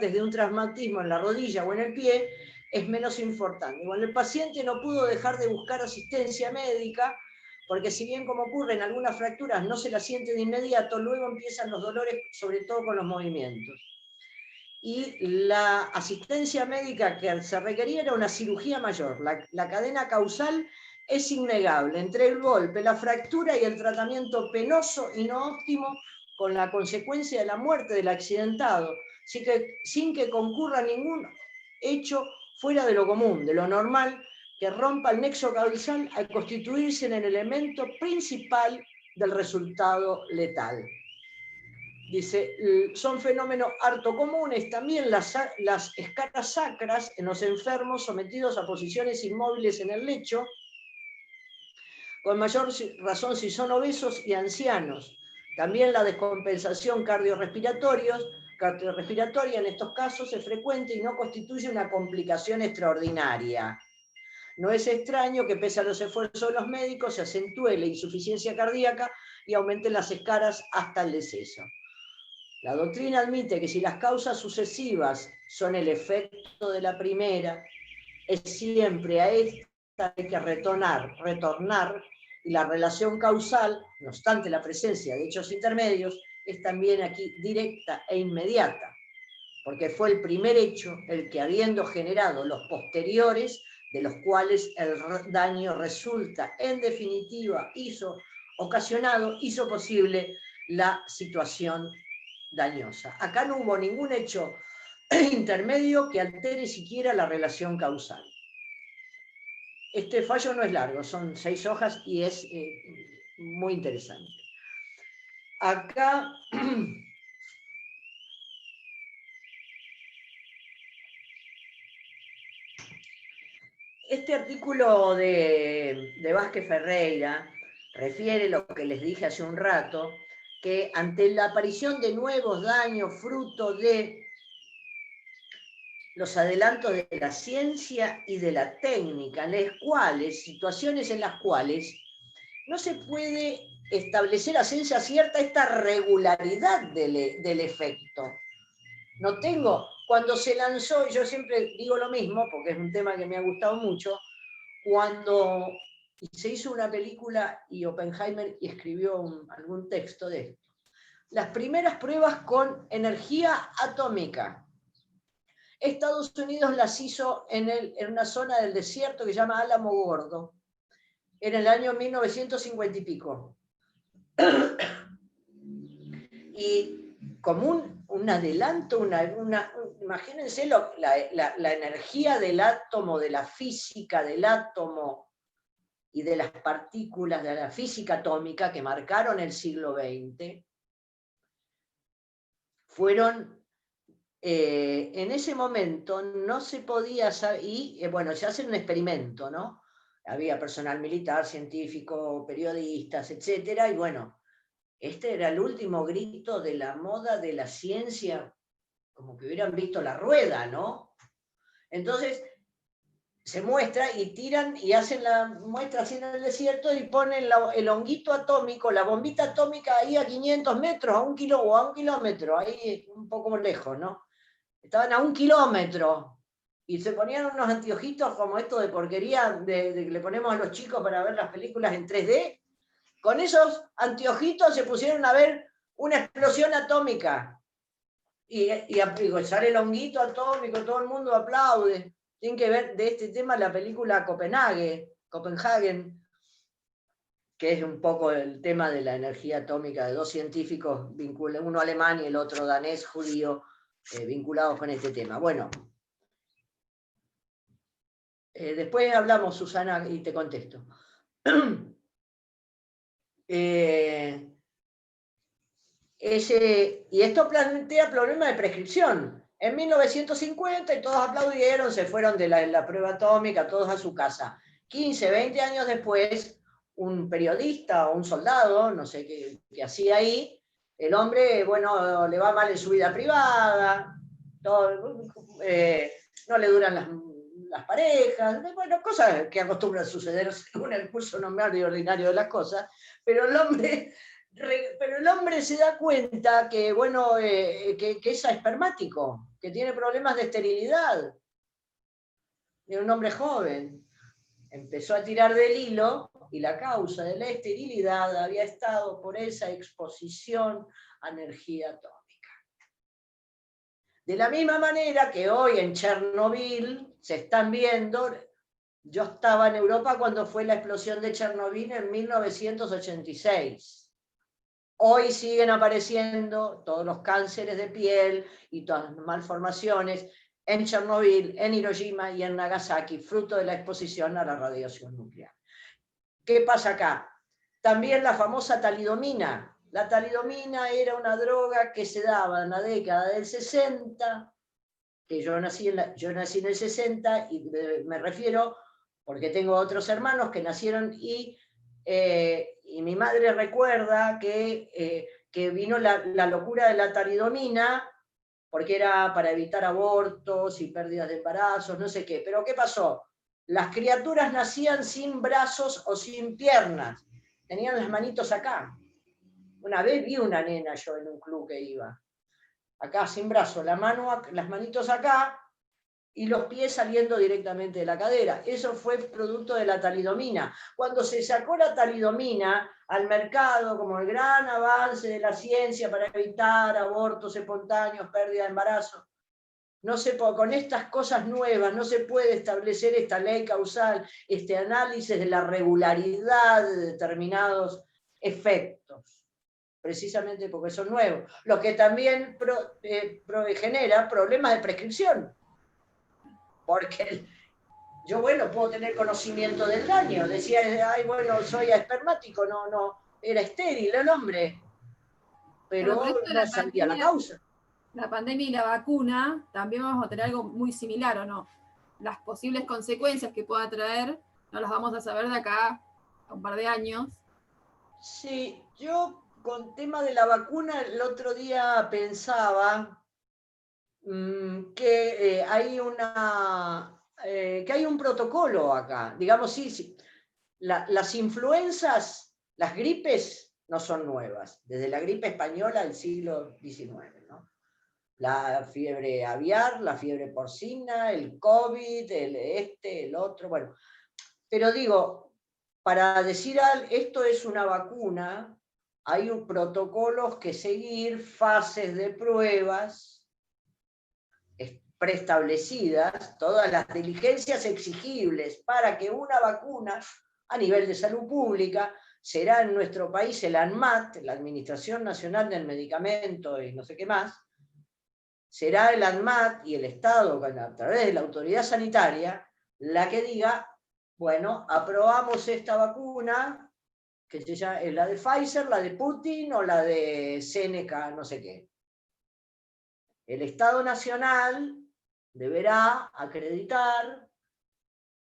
desde un traumatismo en la rodilla o en el pie es menos importante. Bueno, el paciente no pudo dejar de buscar asistencia médica porque si bien como ocurre en algunas fracturas no se la siente de inmediato, luego empiezan los dolores, sobre todo con los movimientos. Y la asistencia médica que se requería era una cirugía mayor. La cadena causal es innegable entre el golpe, la fractura y el tratamiento penoso y no óptimo con la consecuencia de la muerte del accidentado, sin que concurra ningún hecho fuera de lo común, de lo normal, que rompa el nexo causal al constituirse en el elemento principal del resultado letal. dice, son fenómenos harto comunes también las escaras sacras en los enfermos sometidos a posiciones inmóviles en el lecho, con mayor razón si son obesos y ancianos. También la descompensación cardiorrespiratoria en estos casos es frecuente y no constituye una complicación extraordinaria. No es extraño que pese a los esfuerzos de los médicos se acentúe la insuficiencia cardíaca y aumenten las escaras hasta el deceso. La doctrina admite que si las causas sucesivas son el efecto de la primera, es siempre a esta hay que retornar, y la relación causal, no obstante la presencia de hechos intermedios, es también aquí directa e inmediata, porque fue el primer hecho el que, habiendo generado los posteriores, de los cuales el daño resulta, en definitiva, hizo posible la situación dañosa. Acá no hubo ningún hecho intermedio que altere siquiera la relación causal. Este fallo no es largo, son 6 hojas y es muy interesante. Acá este artículo de Vázquez Ferreira refiere lo que les dije hace un rato, que ante la aparición de nuevos daños fruto de los adelantos de la ciencia y de la técnica, situaciones en las cuales no se puede establecer a ciencia cierta esta regularidad del efecto. Cuando se lanzó, yo siempre digo lo mismo, porque es un tema que me ha gustado mucho, cuando se hizo una película y Oppenheimer escribió algún texto de esto. Las primeras pruebas con energía atómica. Estados Unidos las hizo en una zona del desierto que se llama Álamo Gordo, en el año 1950 y pico. Y como un adelanto, imagínense la energía del átomo, de la física del átomo y de las partículas de la física atómica que marcaron el siglo XX, fueron, en ese momento no se podía saber, y bueno, se hace un experimento, ¿no? Había personal militar, científico, periodistas, etcétera, y bueno, este era el último grito de la moda de la ciencia, como que hubieran visto la rueda, ¿no? Entonces, se muestra y tiran y hacen la muestra así en el desierto y ponen el honguito atómico, la bombita atómica ahí a 500 metros, a 1 kilómetro, ahí un poco más lejos, ¿no? Estaban a 1 kilómetro y se ponían unos anteojitos como esto de porquería que le ponemos a los chicos para ver las películas en 3D. Con esos anteojitos se pusieron a ver una explosión atómica. Y sale el honguito atómico, todo el mundo aplaude. Tienen que ver de este tema la película Copenhagen, que es un poco el tema de la energía atómica de 2 científicos, uno alemán y el otro danés, judío, vinculados con este tema. Bueno, después hablamos, Susana, y te contesto. Y esto plantea problemas de prescripción. En 1950 y todos aplaudieron, se fueron de la prueba atómica, todos a su casa. 15, 20 años después, un periodista o un soldado, no sé qué hacía ahí, el hombre, bueno, le va mal en su vida privada, no le duran las parejas, bueno, cosas que acostumbran a suceder según el curso normal y ordinario de las cosas, pero el hombre se da cuenta que, bueno, que es aspermático, que tiene problemas de esterilidad. Era un hombre joven. Empezó a tirar del hilo y la causa de la esterilidad había estado por esa exposición a energía atómica. De la misma manera que hoy en Chernobyl se están viendo, yo estaba en Europa cuando fue la explosión de Chernobyl en 1986. Hoy siguen apareciendo todos los cánceres de piel y todas las malformaciones en Chernobyl, en Hiroshima y en Nagasaki, fruto de la exposición a la radiación nuclear. ¿Qué pasa acá? También la famosa talidomina, La talidomina era una droga que se daba en la década del 60, que yo nací en el 60, y me refiero porque tengo otros hermanos que nacieron y mi madre recuerda que vino la locura de la talidomina, porque era para evitar abortos y pérdidas de embarazos, no sé qué. Pero ¿qué pasó? Las criaturas nacían sin brazos o sin piernas, tenían las manitos acá. Una vez vi una nena yo en un club que iba, acá sin brazos, las manitos acá, y los pies saliendo directamente de la cadera. Eso fue producto de la talidomina. Cuando se sacó la talidomina al mercado como el gran avance de la ciencia para evitar abortos espontáneos, pérdida de embarazo, con estas cosas nuevas no se puede establecer esta ley causal, este análisis de la regularidad de determinados efectos, precisamente porque son nuevos, lo que también genera problemas de prescripción. Porque yo, bueno, puedo tener conocimiento del daño. Decía, ay, bueno, soy aspermático, no, era estéril el hombre. Pero no sabía la causa. La pandemia y la vacuna, también vamos a tener algo muy similar, ¿o no? Las posibles consecuencias que pueda traer, no las vamos a saber de acá a un par de años. Sí, yo con tema de la vacuna, el otro día pensaba que hay un protocolo acá. Digamos, sí. Las influencias, las gripes no son nuevas. Desde la gripe española del siglo XIX, ¿no? La fiebre aviar, la fiebre porcina, el COVID, el otro, bueno. Pero digo, para decir esto es una vacuna, hay protocolos que seguir, fases de pruebas preestablecidas, todas las diligencias exigibles para que una vacuna a nivel de salud pública será en nuestro país el ANMAT, la Administración Nacional del Medicamento y no sé qué más, será el ANMAT y el Estado, a través de la autoridad sanitaria, la que diga, bueno, aprobamos esta vacuna, que es la de Pfizer, la de Putin o la de Seneca, no sé qué. El Estado Nacional deberá acreditar.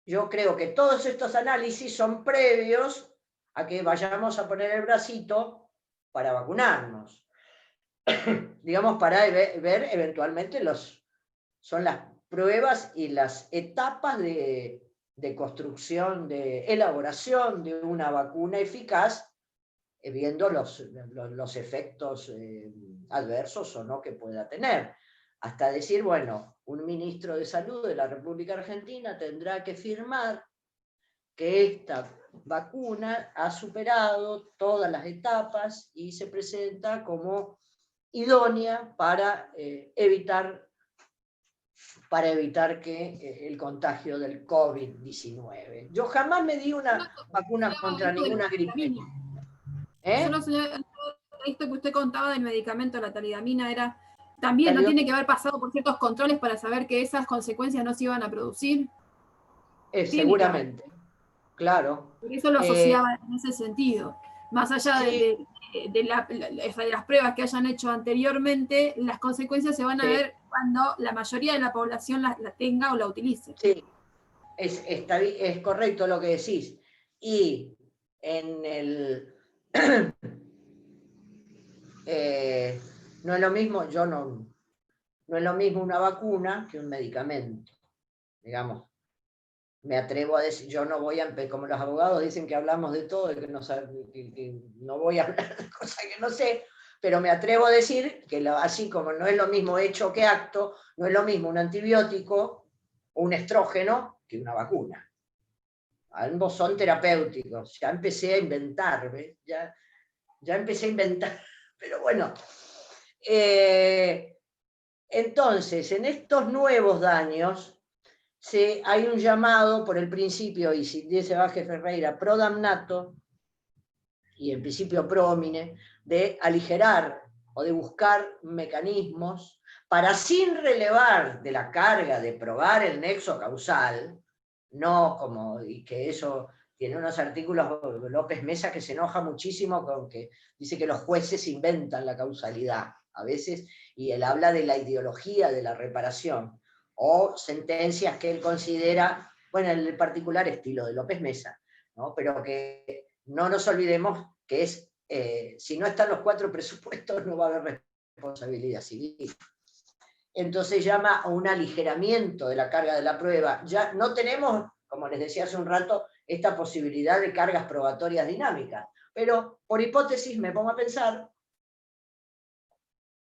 Yo creo que todos estos análisis son previos a que vayamos a poner el bracito para vacunarnos. Digamos, para ver eventualmente son las pruebas y las etapas de construcción, de elaboración de una vacuna eficaz, viendo los efectos adversos o no que pueda tener. Hasta decir, bueno, un ministro de Salud de la República Argentina tendrá que firmar que esta vacuna ha superado todas las etapas y se presenta como idónea para evitar que el contagio del COVID-19. Yo jamás me di una vacuna contra ninguna gripe. Solo esto que usted contaba del medicamento, la talidomina, era también no tiene que haber pasado por ciertos controles para saber que esas consecuencias no se iban a producir. Seguramente, claro. Por eso lo asociaba en ese sentido. Más allá de las pruebas que hayan hecho anteriormente, las consecuencias se van a ver cuando la mayoría de la población la tenga o la utilice. Sí, es correcto lo que decís. Y en el... no es lo mismo, no es lo mismo una vacuna que un medicamento. Digamos, me atrevo a decir, yo no voy a, como los abogados dicen que hablamos de todo y que no voy a hablar de cosas que no sé, pero me atrevo a decir que así como no es lo mismo hecho que acto, no es lo mismo un antibiótico o un estrógeno que una vacuna. Ambos son terapéuticos. Ya empecé a inventar, ¿ves? Ya empecé a inventar, pero bueno. Entonces, en estos nuevos daños, hay un llamado por el principio, y si dice Vázquez Ferreira, pro damnato, y en principio pro homine, de aligerar o de buscar mecanismos para, sin relevar de la carga de probar el nexo causal, no como, y que eso tiene unos artículos, López Mesa, que se enoja muchísimo con que dice que los jueces inventan la causalidad a veces, y él habla de la ideología de la reparación, o sentencias que él considera, bueno, en el particular estilo de López Mesa, ¿no? Pero que no nos olvidemos que es, si no están los 4 presupuestos, no va a haber responsabilidad civil. Entonces llama a un aligeramiento de la carga de la prueba. Ya no tenemos, como les decía hace un rato, esta posibilidad de cargas probatorias dinámicas. Pero por hipótesis me pongo a pensar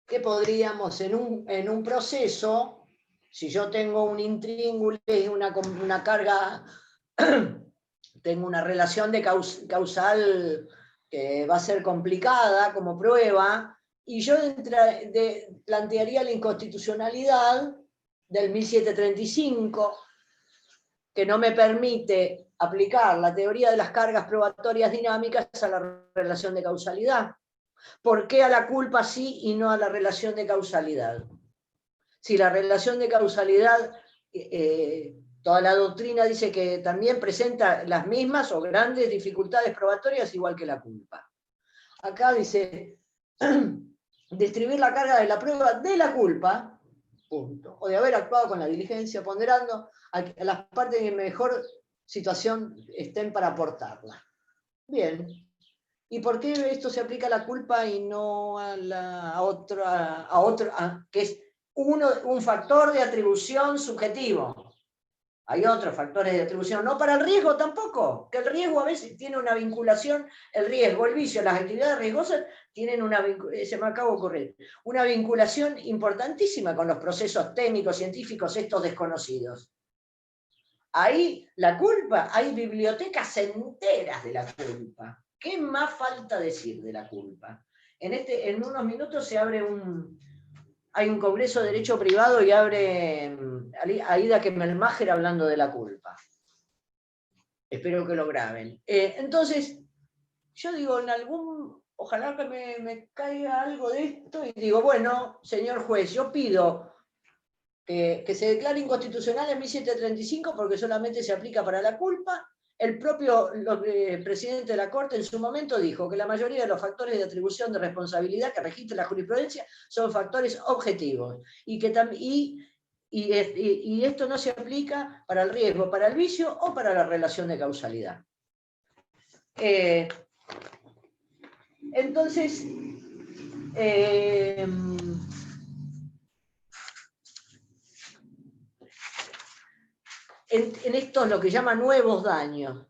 que podríamos en un proceso, si yo tengo un intríngulis, una carga, tengo una relación de causal que va a ser complicada como prueba, y yo plantearía la inconstitucionalidad del 1735, que no me permite aplicar la teoría de las cargas probatorias dinámicas a la relación de causalidad. ¿Por qué a la culpa sí y no a la relación de causalidad? Si la relación de causalidad, toda la doctrina dice que también presenta las mismas o grandes dificultades probatorias igual que la culpa. Acá dice, distribuir la carga de la prueba de la culpa, punto, o de haber actuado con la diligencia, ponderando a las partes que en mejor situación estén para aportarla. Bien. ¿Y por qué esto se aplica a la culpa y no a otro, que es un factor de atribución subjetivo? Hay otros factores de atribución, no para el riesgo tampoco, que el riesgo a veces tiene una vinculación, el riesgo, el vicio, las actividades riesgosas tienen se me acaba de ocurrir, una vinculación importantísima con los procesos técnicos, científicos, estos desconocidos. Ahí la culpa, hay bibliotecas enteras de la culpa. ¿Qué más falta decir de la culpa? En unos minutos se abre hay un congreso de derecho privado y abre Aida Kemmelmacher hablando de la culpa. Espero que lo graben. Entonces, yo digo, ojalá que me caiga algo de esto y digo, bueno, señor juez, yo pido que se declare inconstitucional en 1735 porque solamente se aplica para la culpa. El propio presidente de la Corte en su momento dijo que la mayoría de los factores de atribución de responsabilidad que registra la jurisprudencia son factores objetivos y esto no se aplica para el riesgo, para el vicio o para la relación de causalidad. Entonces, en estos lo que llaman nuevos daños,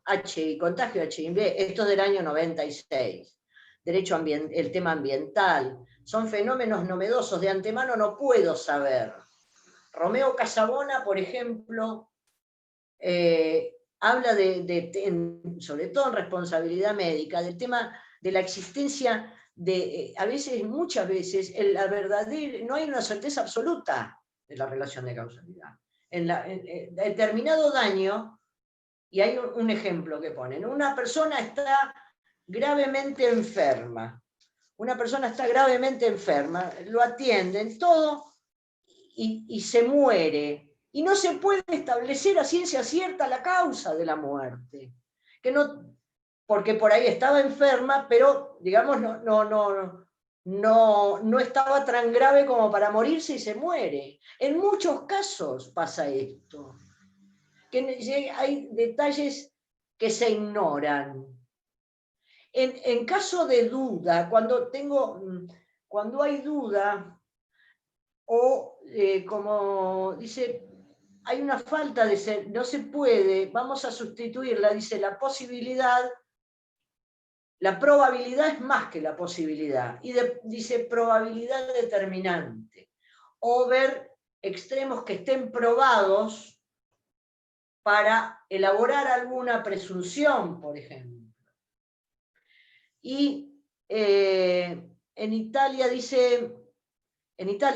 contagio HIV, esto es del año 96, el tema ambiental, son fenómenos novedosos, de antemano no puedo saber. Romeo Casabona, por ejemplo, habla sobre todo en responsabilidad médica, del tema de la existencia muchas veces, no hay una certeza absoluta de la relación de causalidad. En determinado daño, y hay un ejemplo que ponen, una persona está gravemente enferma, lo atienden todo y se muere, y no se puede establecer a ciencia cierta la causa de la muerte, porque por ahí estaba enferma, pero digamos no estaba tan grave como para morirse y se muere. En muchos casos pasa esto, que hay detalles que se ignoran. En caso de duda, cuando hay duda, o como dice, hay una falta de ser, no se puede, vamos a sustituirla, dice la posibilidad. La probabilidad es más que la posibilidad, y dice probabilidad determinante, o ver extremos que estén probados para elaborar alguna presunción, por ejemplo. Y en Italia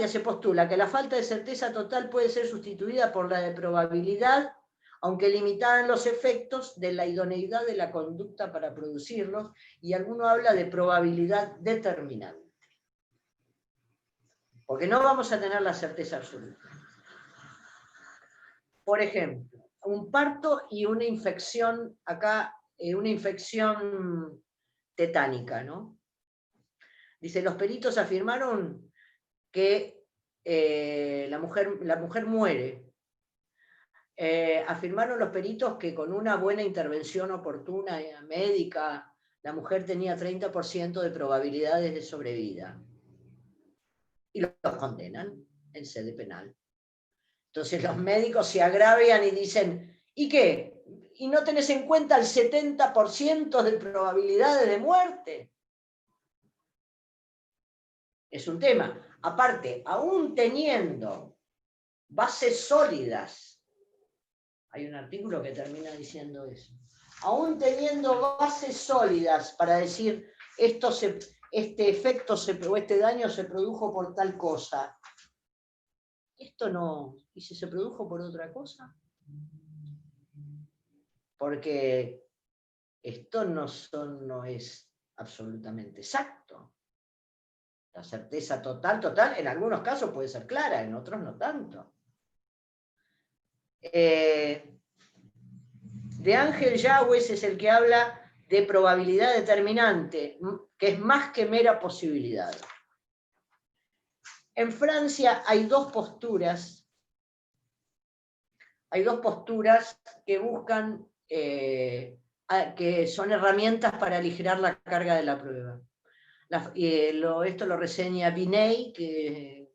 se postula que la falta de certeza total puede ser sustituida por la de probabilidad, aunque limitada en los efectos de la idoneidad de la conducta para producirlos, y alguno habla de probabilidad determinante. Porque no vamos a tener la certeza absoluta. Por ejemplo, un parto y una infección, acá una infección tetánica, ¿no? Dice, los peritos afirmaron que la mujer muere. Afirmaron los peritos que con una buena intervención oportuna médica, la mujer tenía 30% de probabilidades de sobrevida. Y los condenan en sede penal. Entonces los médicos se agravian y dicen, ¿y qué? ¿Y no tenés en cuenta el 70% de probabilidades de muerte? Es un tema. Aparte, aún teniendo bases sólidas, hay un artículo que termina diciendo eso, aún teniendo bases sólidas para decir este efecto o este daño se produjo por tal cosa, esto no, ¿y si se produjo por otra cosa? Porque esto no es absolutamente exacto. La certeza total, en algunos casos puede ser clara, en otros no tanto. De Ángel Yagües es el que habla de probabilidad determinante, que es más que mera posibilidad. En Francia hay dos posturas que buscan, que son herramientas para aligerar la carga de la prueba. Esto lo reseña Geneviève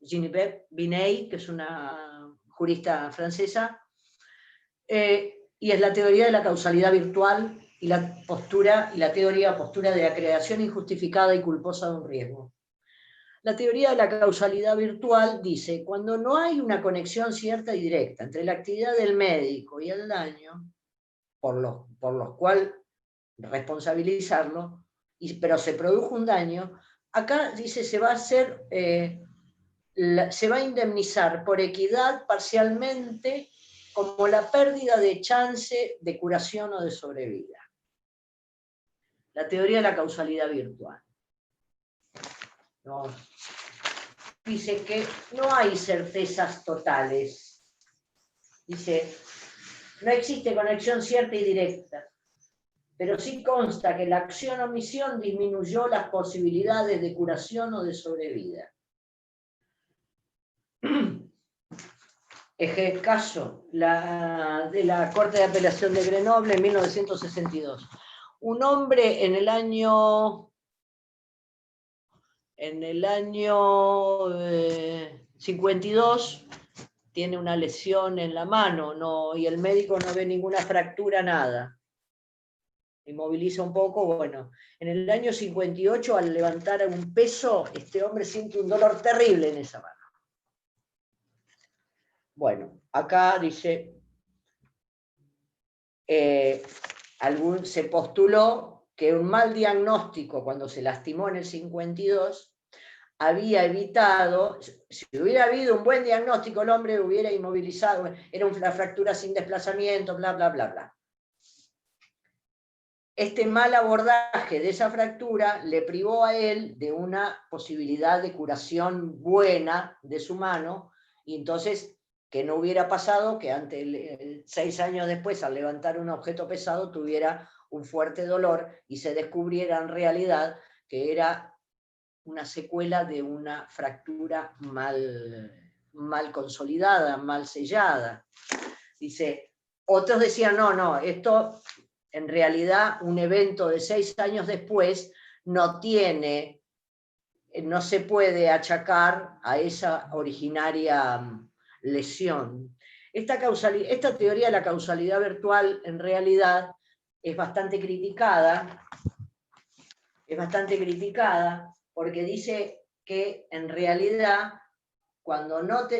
Binet, que es una jurista francesa, y es la teoría de la causalidad virtual y la postura de la creación injustificada y culposa de un riesgo. La teoría de la causalidad virtual dice, cuando no hay una conexión cierta y directa entre la actividad del médico y el daño, por los cual responsabilizarlo, pero se produjo un daño, acá dice se va a indemnizar por equidad parcialmente como la pérdida de chance de curación o de sobrevida. La teoría de la causalidad virtual. Dice que no hay certezas totales. Dice, no existe conexión cierta y directa, pero sí consta que la acción o omisión disminuyó las posibilidades de curación o de sobrevida. El caso de la Corte de Apelación de Grenoble en 1962. Un hombre en el año 52 tiene una lesión en la mano, y el médico no ve ninguna fractura, nada. Inmoviliza un poco, bueno. En el año 58, al levantar un peso, este hombre siente un dolor terrible en esa mano. Bueno, acá dice, se postuló que un mal diagnóstico cuando se lastimó en el 52 había evitado, si hubiera habido un buen diagnóstico, el hombre hubiera inmovilizado, era una fractura sin desplazamiento, bla, bla, bla, bla. Este mal abordaje de esa fractura le privó a él de una posibilidad de curación buena de su mano, y entonces que no hubiera pasado que 6 años después, al levantar un objeto pesado, tuviera un fuerte dolor y se descubriera en realidad que era una secuela de una fractura mal consolidada, mal sellada. Dice, otros decían, no, esto en realidad un evento de 6 años después no se puede achacar a esa originaria lesión. Esta teoría de la causalidad virtual en realidad es bastante criticada porque dice que en realidad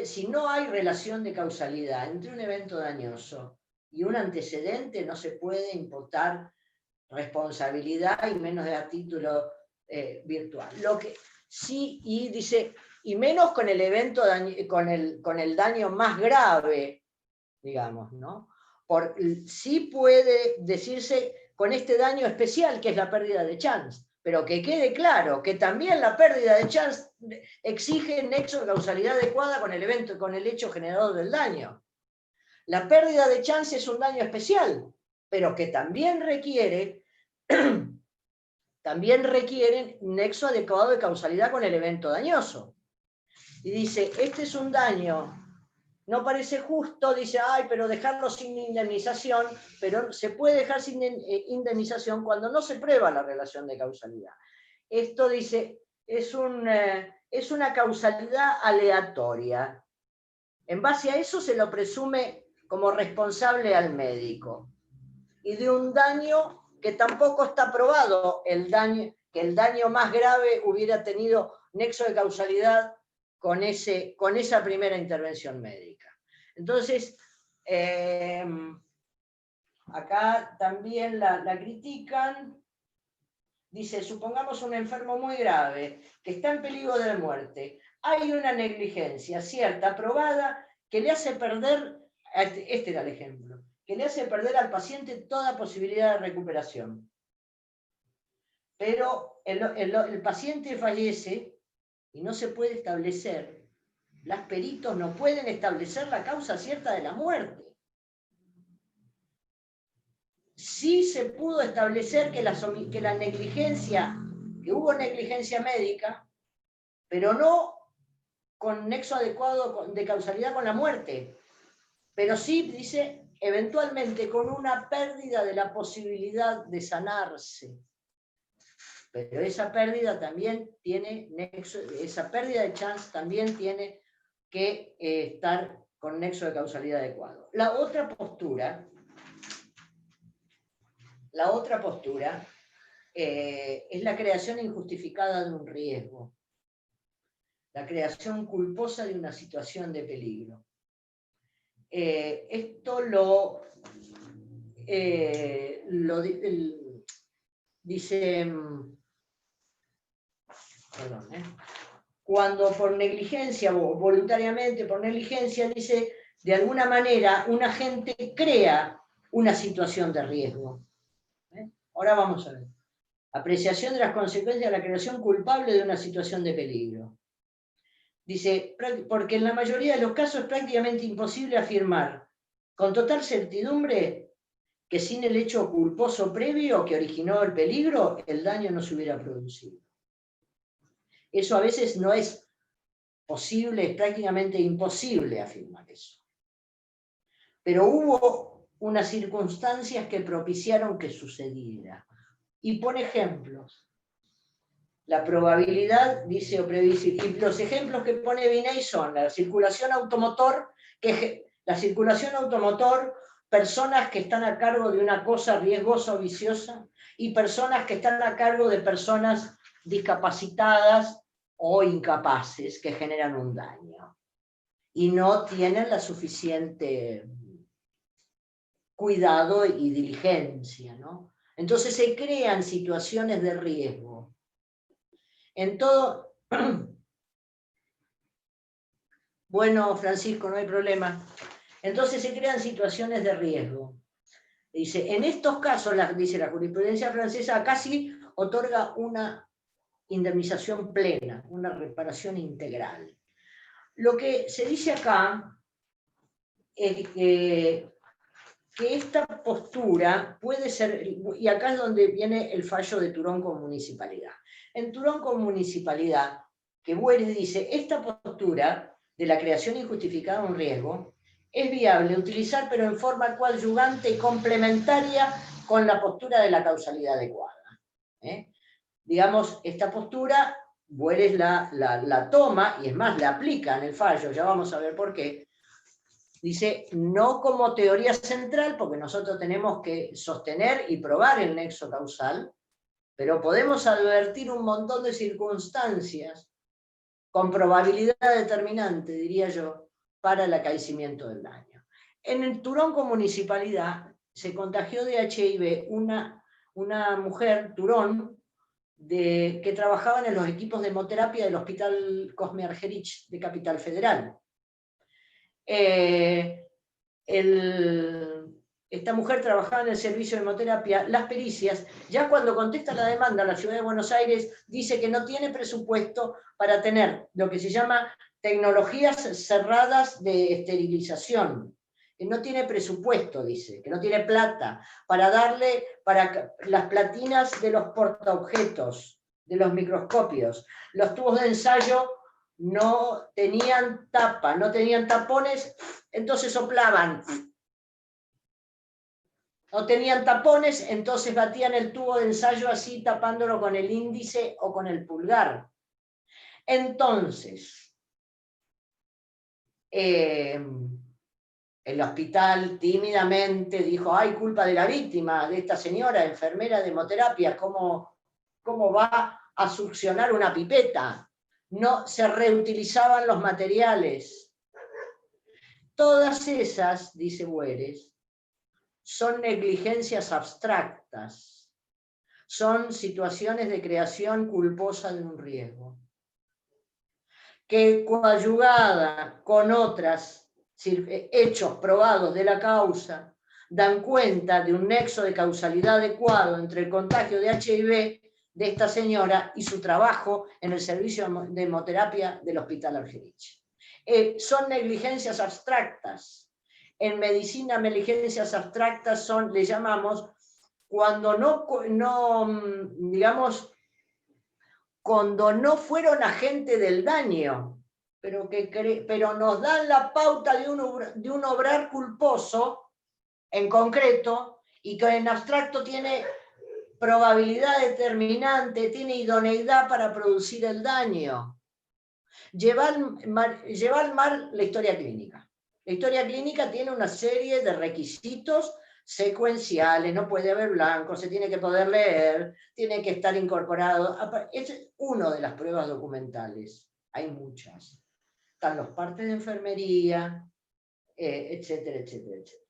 si no hay relación de causalidad entre un evento dañoso y un antecedente, no se puede imputar responsabilidad y menos a título virtual. Lo que sí, y dice, y menos con el evento, con el daño más grave, digamos, ¿no? Sí puede decirse con este daño especial que es la pérdida de chance, pero que quede claro que también la pérdida de chance exige nexo de causalidad adecuada con el evento, con el hecho generador del daño. La pérdida de chance es un daño especial, pero que también requieren nexo adecuado de causalidad con el evento dañoso. Y dice, este es un daño, no parece justo, dice, ay, pero dejarlo sin indemnización, pero se puede dejar sin indemnización cuando no se prueba la relación de causalidad. Esto dice, es una causalidad aleatoria. En base a eso se lo presume como responsable al médico. Y de un daño que tampoco está probado, que el daño más grave hubiera tenido nexo de causalidad con esa primera intervención médica. Entonces, acá también la critican. Dice, supongamos un enfermo muy grave, que está en peligro de muerte. Hay una negligencia cierta, probada, que le hace perder, este era el ejemplo, que le hace perder al paciente toda posibilidad de recuperación. Pero el paciente fallece y no se puede establecer, los peritos no pueden establecer la causa cierta de la muerte. Sí se pudo establecer que la negligencia, que hubo negligencia médica, pero no con nexo adecuado de causalidad con la muerte. Pero sí, dice, eventualmente con una pérdida de la posibilidad de sanarse. Pero esa pérdida también tiene nexo, esa pérdida de chance también tiene que estar con nexo de causalidad adecuado. La otra postura es la creación injustificada de un riesgo, la creación culposa de una situación de peligro. Esto dice, perdón, cuando por negligencia o voluntariamente por negligencia, dice, de alguna manera un agente crea una situación de riesgo. Ahora vamos a ver. Apreciación de las consecuencias de la creación culpable de una situación de peligro. Dice, porque en la mayoría de los casos es prácticamente imposible afirmar con total certidumbre que sin el hecho culposo previo que originó el peligro, el daño no se hubiera producido. Eso a veces no es posible, es prácticamente imposible afirmar eso. Pero hubo unas circunstancias que propiciaron que sucediera. Y pone ejemplos. La probabilidad, dice, o previsible. Y los ejemplos que pone Vinay son la circulación automotor, personas que están a cargo de una cosa riesgosa o viciosa, y personas que están a cargo de personas discapacitadas o incapaces que generan un daño. Y no tienen la suficiente cuidado y diligencia, ¿no? Entonces se crean situaciones de riesgo. En todo... Bueno, Francisco, no hay problema. Entonces se crean situaciones de riesgo. Dice, en estos casos, dice la jurisprudencia francesa, casi otorga una indemnización plena, una reparación integral. Lo que se dice acá es que esta postura puede ser, y acá es donde viene el fallo de Turón con municipalidad. En Turón con municipalidad, que Bueres dice, esta postura de la creación injustificada de un riesgo es viable utilizar, pero en forma coadyuvante y complementaria con la postura de la causalidad adecuada. Digamos, esta postura, Bueres la toma, y es más, la aplica en el fallo, ya vamos a ver por qué. Dice, no como teoría central, porque nosotros tenemos que sostener y probar el nexo causal, pero podemos advertir un montón de circunstancias con probabilidad determinante, diría yo, para el acaecimiento del daño. En el Turón con municipalidad se contagió de HIV una mujer, Turón, que trabajaba en los equipos de hemoterapia del Hospital Cosme Argerich de Capital Federal. Esta mujer trabajaba en el servicio de hemoterapia, las pericias, ya cuando contesta la demanda la Ciudad de Buenos Aires, dice que no tiene presupuesto para tener lo que se llama tecnologías cerradas de esterilización, que no tiene presupuesto, dice, que no tiene plata para darle para las platinas de los portaobjetos, de los microscopios. Los tubos de ensayo no tenían tapa, no tenían tapones, entonces soplaban. No tenían tapones, entonces batían el tubo de ensayo así, tapándolo con el índice o con el pulgar. Entonces, el hospital tímidamente dijo, ay, culpa de la víctima, de esta señora, enfermera de hemoterapia, ¿cómo va a succionar una pipeta? No se reutilizaban los materiales. Todas esas, dice Bueres, son negligencias abstractas, son situaciones de creación culposa de un riesgo, que coadyugada con otras hechos probados de la causa, dan cuenta de un nexo de causalidad adecuado entre el contagio de HIV de esta señora y su trabajo en el servicio de hemoterapia del Hospital Argerich. Son negligencias abstractas. En medicina, negligencias abstractas son, le llamamos, cuando cuando no fueron agentes del daño, pero nos dan la pauta de un obrar culposo, en concreto, y que en abstracto tiene probabilidad determinante, tiene idoneidad para producir el daño. Lleva al mar la historia clínica. La historia clínica tiene una serie de requisitos secuenciales, no puede haber blanco, se tiene que poder leer, tiene que estar incorporado. Es una de las pruebas documentales, hay muchas. Están los partes de enfermería, etcétera, etcétera, etcétera.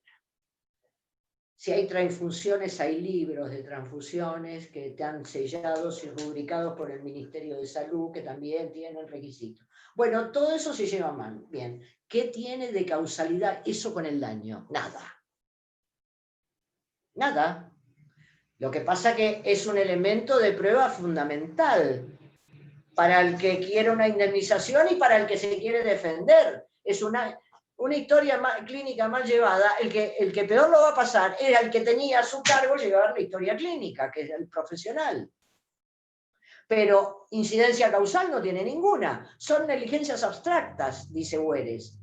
Si hay transfusiones, hay libros de transfusiones que están sellados y rubricados por el Ministerio de Salud, que también tienen requisitos. Bueno, todo eso se lleva mal. Bien, ¿qué tiene de causalidad eso con el daño? Nada. Nada. Lo que pasa que es un elemento de prueba fundamental para el que quiere una indemnización y para el que se quiere defender. Es una historia clínica mal llevada. El que peor lo va a pasar era el que tenía a su cargo llevar la historia clínica, que es el profesional. Pero incidencia causal no tiene ninguna. Son negligencias abstractas, dice Bueres.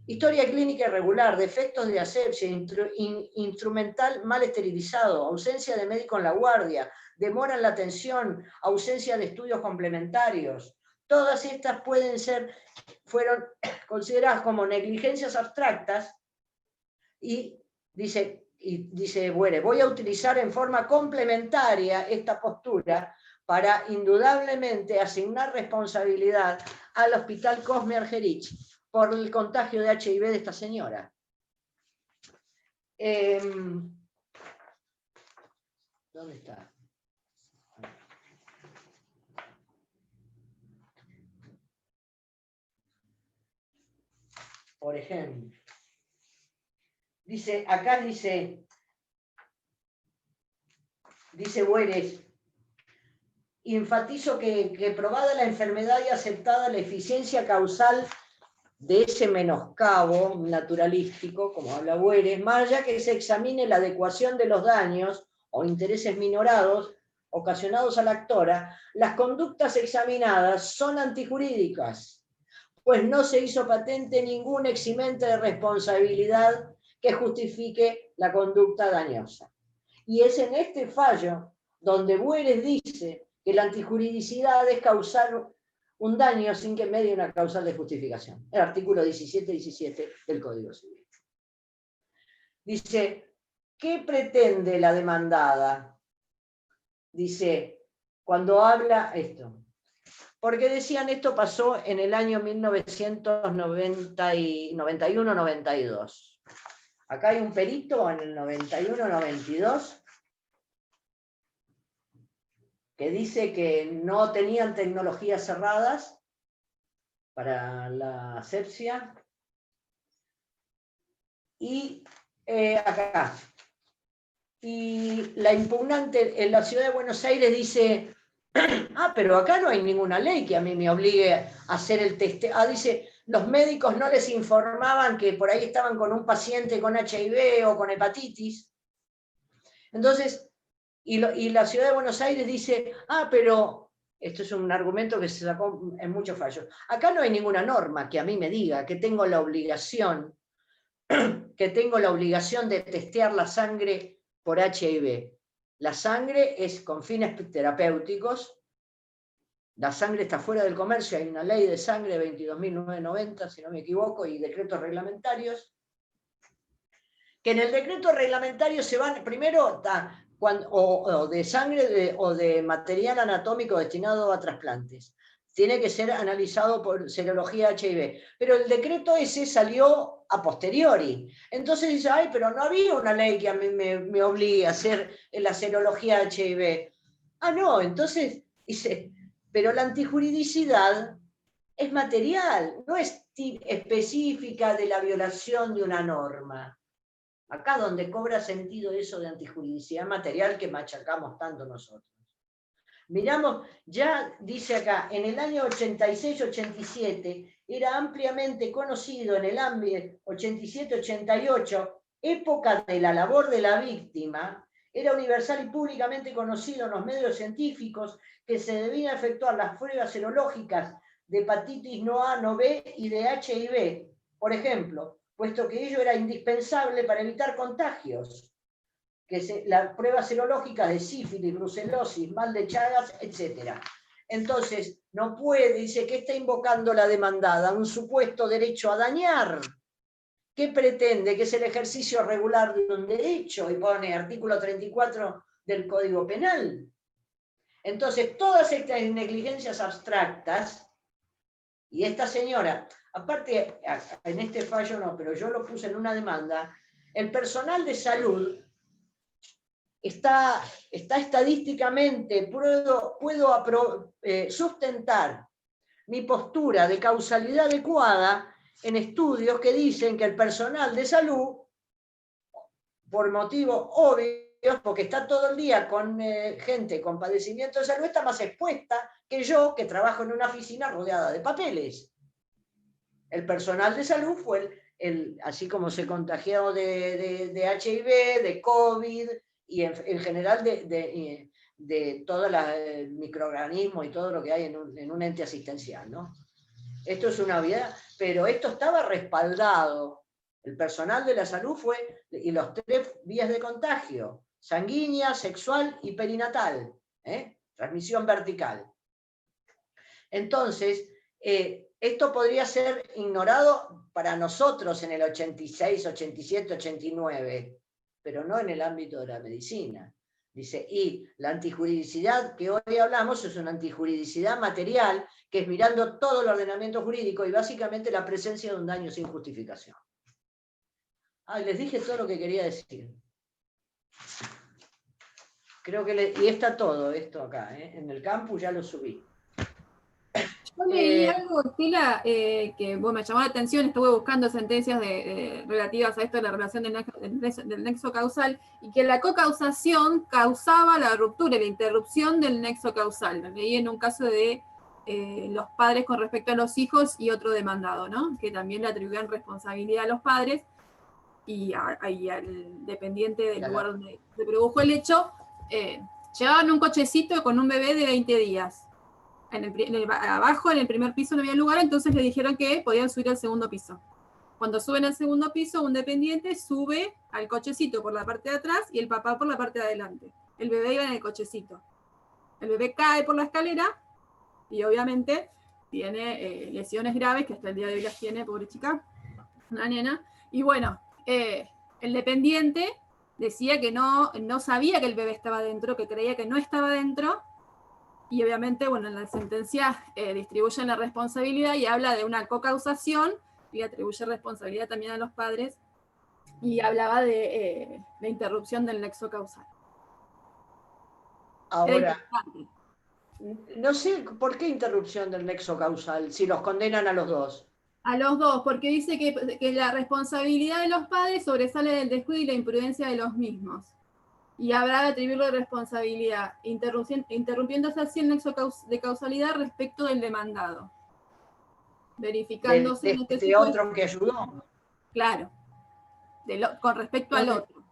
Historia clínica irregular, defectos de asepsia, instrumental mal esterilizado, ausencia de médico en la guardia, demora en la atención, ausencia de estudios complementarios. Todas estas fueron consideradas como negligencias abstractas y dice Bueres, voy a utilizar en forma complementaria esta postura para indudablemente asignar responsabilidad al Hospital Cosme Argerich por el contagio de HIV de esta señora. ¿Dónde está? Por ejemplo, acá dice Bueres, enfatizo que probada la enfermedad y aceptada la eficiencia causal de ese menoscabo naturalístico, como habla Bueres, más allá que se examine la adecuación de los daños o intereses minorados ocasionados a la actora, las conductas examinadas son antijurídicas, pues no se hizo patente ningún eximente de responsabilidad que justifique la conducta dañosa. Y es en este fallo donde Bueres dice que la antijuridicidad es causar un daño sin que medie una causal de justificación. El artículo 17 del Código Civil. Dice, ¿qué pretende la demandada? Dice, cuando habla esto. Porque decían, esto pasó en el año 1991-92. Acá hay un perito en el 91-92 que dice que no tenían tecnologías cerradas para la asepsia. Y acá. Y la impugnante en la ciudad de Buenos Aires dice, pero acá no hay ninguna ley que a mí me obligue a hacer el testeo. Dice, los médicos no les informaban que por ahí estaban con un paciente con HIV o con hepatitis. Entonces, y la ciudad de Buenos Aires dice, pero esto es un argumento que se sacó en muchos fallos. Acá no hay ninguna norma que a mí me diga que tengo la obligación de testear la sangre por HIV. La sangre es con fines terapéuticos. La sangre está fuera del comercio, hay una ley de sangre 22.990, si no me equivoco, y decretos reglamentarios. Que en el decreto reglamentario se van, primero, o de sangre o de material anatómico destinado a trasplantes. Tiene que ser analizado por serología HIV. Pero el decreto ese salió a posteriori. Entonces dice, pero no había una ley que a mí me obligue a hacer la serología HIV. No, entonces dice, pero la antijuridicidad es material, no es específica de la violación de una norma. Acá donde cobra sentido eso de antijuridicidad material que machacamos tanto nosotros. Miramos, ya dice acá, en el año 86-87 era ampliamente conocido en el ámbito 87-88, época de la labor de la víctima, era universal y públicamente conocido en los medios científicos que se debían efectuar las pruebas serológicas de hepatitis no A, no B y de HIV, por ejemplo, puesto que ello era indispensable para evitar contagios, las pruebas serológicas de sífilis, brucelosis, mal de Chagas, etc. Entonces, no puede, dice, que está invocando la demandada, un supuesto derecho a dañar. ¿Qué pretende? Que es el ejercicio regular de un derecho, y pone artículo 34 del Código Penal. Entonces, todas estas negligencias abstractas, y esta señora, aparte, en este fallo no, pero yo lo puse en una demanda, el personal de salud está estadísticamente, puedo sustentar mi postura de causalidad adecuada en estudios que dicen que el personal de salud, por motivos obvios, porque está todo el día con gente con padecimiento de salud, está más expuesta que yo, que trabajo en una oficina rodeada de papeles. El personal de salud fue así como se contagió de HIV, de COVID, y en general de todo el microorganismo y todo lo que hay en un ente asistencial, ¿no? Esto es una obviedad, pero esto estaba respaldado. El personal de la salud y los 3 vías de contagio: sanguínea, sexual y perinatal, transmisión vertical. Entonces, esto podría ser ignorado para nosotros en el 86, 87, 89, pero no en el ámbito de la medicina. Dice, y la antijuridicidad que hoy hablamos es una antijuridicidad material, que es mirando todo el ordenamiento jurídico y básicamente la presencia de un daño sin justificación. Les dije todo lo que quería decir. Creo que y está todo esto acá, en el campus ya lo subí. Yo leí algo, Estela, que me llamó la atención, estuve buscando sentencias relativas a esto de la relación del nexo causal, y que la cocausación causaba la ruptura, la interrupción del nexo causal. Lo leí en un caso de los padres con respecto a los hijos y otro demandado, ¿no? Que también le atribuían responsabilidad a los padres y al dependiente del lugar donde se produjo el hecho. Llevaban un cochecito con un bebé de 20 días. Abajo, en el primer piso, no había lugar, entonces le dijeron que podían subir al segundo piso. Cuando suben al segundo piso, un dependiente sube al cochecito por la parte de atrás y el papá por la parte de adelante. El bebé iba en el cochecito. El bebé cae por la escalera y obviamente tiene lesiones graves, que hasta el día de hoy las tiene, pobre chica, una nena. Y bueno, el dependiente decía que no sabía que el bebé estaba dentro, que creía que no estaba dentro. Y obviamente, bueno, en la sentencia distribuyen la responsabilidad y habla de una cocausación y atribuye responsabilidad también a los padres, y hablaba de interrupción del nexo causal. Ahora, no sé por qué interrupción del nexo causal, si los condenan a los dos. A los dos, porque dice que la responsabilidad de los padres sobresale del descuido y la imprudencia de los mismos. Y habrá de atribuirle responsabilidad, interrumpiéndose así el nexo de causalidad respecto del demandado. verificándose de en este este otro que ayudó. Claro, con respecto al otro.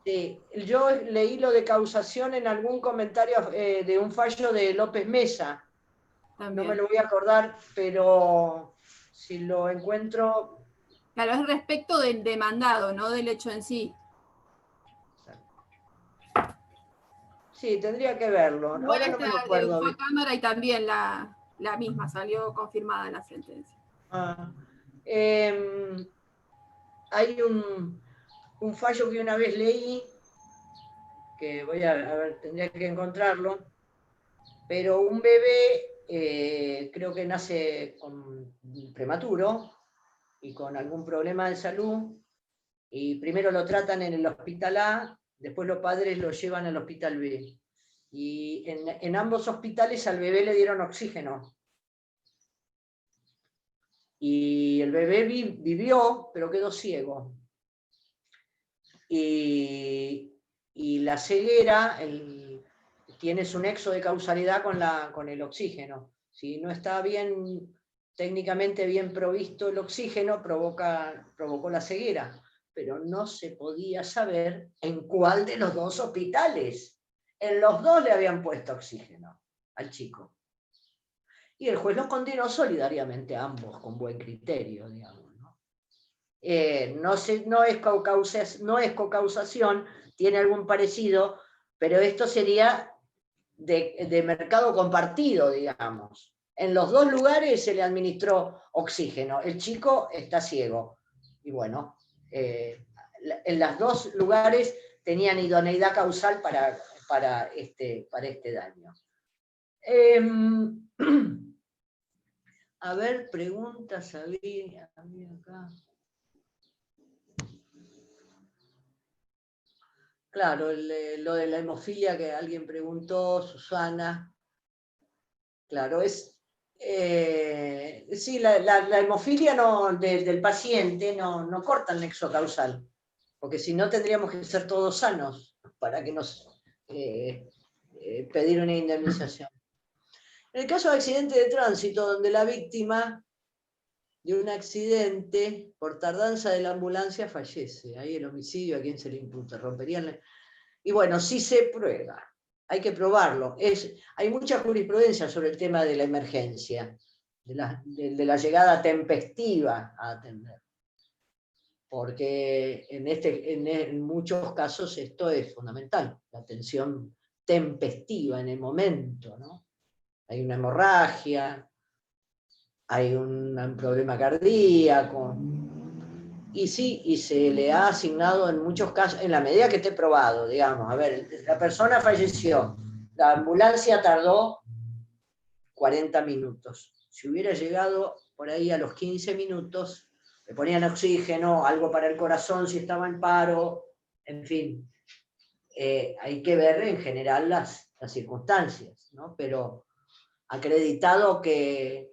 Sí, yo leí lo de causación en algún comentario de un fallo de López Mesa. También. No me lo voy a acordar, pero si lo encuentro... Claro, es respecto del demandado, no del hecho en sí. Sí, tendría que verlo. Bueno, ahora no me lo acuerdo. Fue a Cámara y también la misma, salió confirmada la sentencia. Hay un fallo que una vez leí, que voy a ver, tendría que encontrarlo, pero un bebé creo que nace prematuro y con algún problema de salud, y primero lo tratan en el hospital A, después los padres lo llevan al hospital B. Y en ambos hospitales al bebé le dieron oxígeno. Y el bebé vivió, pero quedó ciego. Y la ceguera tiene su nexo de causalidad con el oxígeno. Si no está técnicamente bien provisto el oxígeno, provocó la ceguera. Pero no se podía saber en cuál de los dos hospitales. En los dos le habían puesto oxígeno al chico. Y el juez los condenó solidariamente a ambos, con buen criterio, digamos. No es cocausación, tiene algún parecido, pero esto sería de mercado compartido, digamos. En los dos lugares se le administró oxígeno. El chico está ciego. Y bueno, en los dos lugares tenían idoneidad causal para este daño. A ver, preguntas había acá. Claro, lo de la hemofilia que alguien preguntó, Susana. Claro, sí, la hemofilia del paciente no corta el nexo causal, porque si no tendríamos que ser todos sanos para que nos pedir una indemnización. En el caso de accidente de tránsito, donde la víctima de un accidente por tardanza de la ambulancia fallece, ahí el homicidio, ¿a quién se le imputa? Romperían. Y bueno, sí se prueba, hay que probarlo. Hay mucha jurisprudencia sobre el tema de la emergencia, de la llegada tempestiva a atender. Porque en muchos casos esto es fundamental, la atención tempestiva en el momento, ¿no? Hay una hemorragia, hay un problema cardíaco, y sí, y se le ha asignado en muchos casos, en la medida que esté probado, digamos, a ver, la persona falleció, la ambulancia tardó 40 minutos. Si hubiera llegado por ahí a los 15 minutos, le ponían oxígeno, algo para el corazón si estaba en paro, en fin. Hay que ver en general las circunstancias, ¿no? Pero acreditado que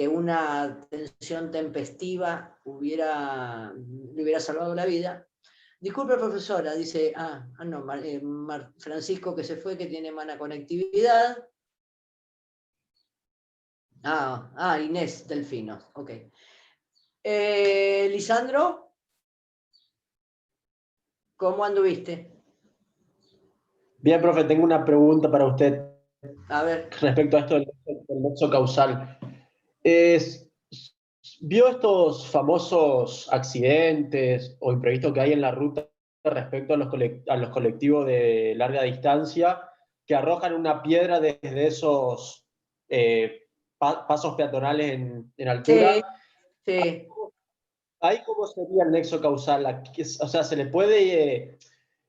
una atención tempestiva le hubiera salvado la vida. Disculpe, profesora, dice, no, Francisco que se fue, que tiene mala conectividad. Inés Delfino, ok. Lisandro, ¿cómo anduviste? Bien, profe, tengo una pregunta para usted. A ver. Respecto a esto del nexo causal. ¿Vio estos famosos accidentes o imprevistos que hay en la ruta respecto a los colectivos de larga distancia que arrojan una piedra desde esos pasos peatonales en altura? Sí. ¿Ahí cómo sería el nexo causal? O sea, ¿se le puede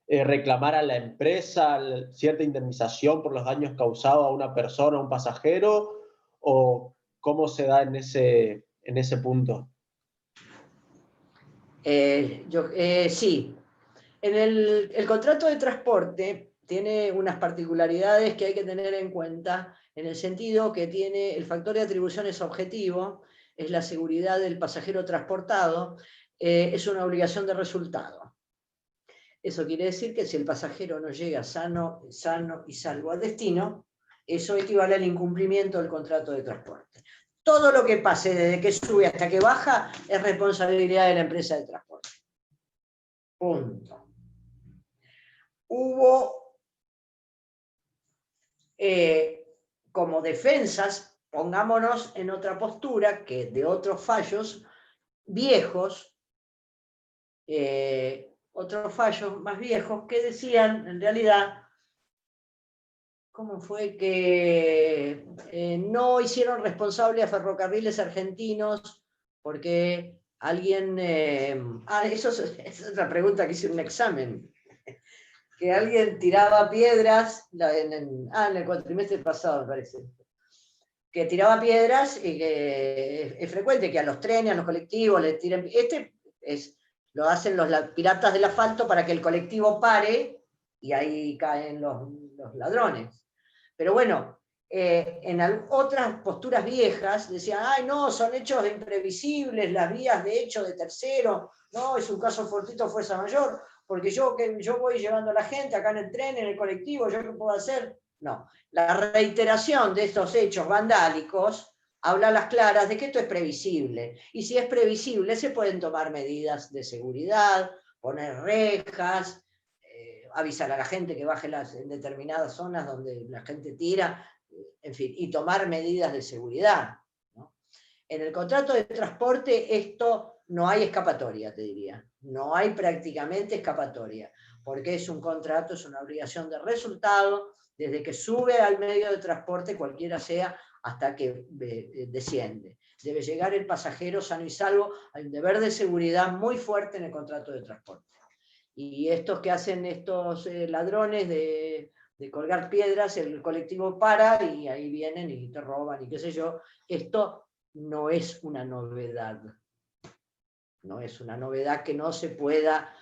reclamar a la empresa cierta indemnización por los daños causados a una persona, a un pasajero? ¿O cómo se da en ese punto? Sí. En el contrato de transporte tiene unas particularidades que hay que tener en cuenta, en el sentido que tiene el factor de atribución es objetivo, es la seguridad del pasajero transportado, es una obligación de resultado. Eso quiere decir que si el pasajero no llega sano y salvo al destino, eso equivale al incumplimiento del contrato de transporte. todo lo que pase desde que sube hasta que baja es responsabilidad de la empresa de transporte. Punto. Hubo como defensas, pongámonos en otra postura, que de otros fallos viejos, otros fallos más viejos que decían, en realidad, ¿cómo fue que no hicieron responsable a Ferrocarriles Argentinos porque alguien... eso es otra pregunta que hice en un examen. Que alguien tiraba piedras, en el cuatrimestre pasado me parece, que tiraba piedras y que es frecuente que a los trenes, a los colectivos les tiren... lo hacen los piratas del asfalto para que el colectivo pare y ahí caen los ladrones. Pero bueno, en otras posturas viejas decían, ay no, son hechos imprevisibles, las vías de hecho de tercero, no, es un caso fortuito fuerza mayor, porque yo voy llevando a la gente acá en el tren, en el colectivo, ¿yo qué puedo hacer? No, la reiteración de estos hechos vandálicos habla a las claras de que esto es previsible, y si es previsible se pueden tomar medidas de seguridad, poner rejas, avisar a la gente que baje en determinadas zonas donde la gente tira, en fin, y tomar medidas de seguridad, ¿no? En el contrato de transporte esto no hay escapatoria, te diría. No hay prácticamente escapatoria, porque es un contrato, es una obligación de resultado, desde que sube al medio de transporte, cualquiera sea, hasta que desciende. Debe llegar el pasajero sano y salvo. Hay un deber de seguridad muy fuerte en el contrato de transporte. Y estos que hacen estos ladrones de colgar piedras, el colectivo para y ahí vienen y te roban y qué sé yo. Esto no es una novedad. No es una novedad que no se pueda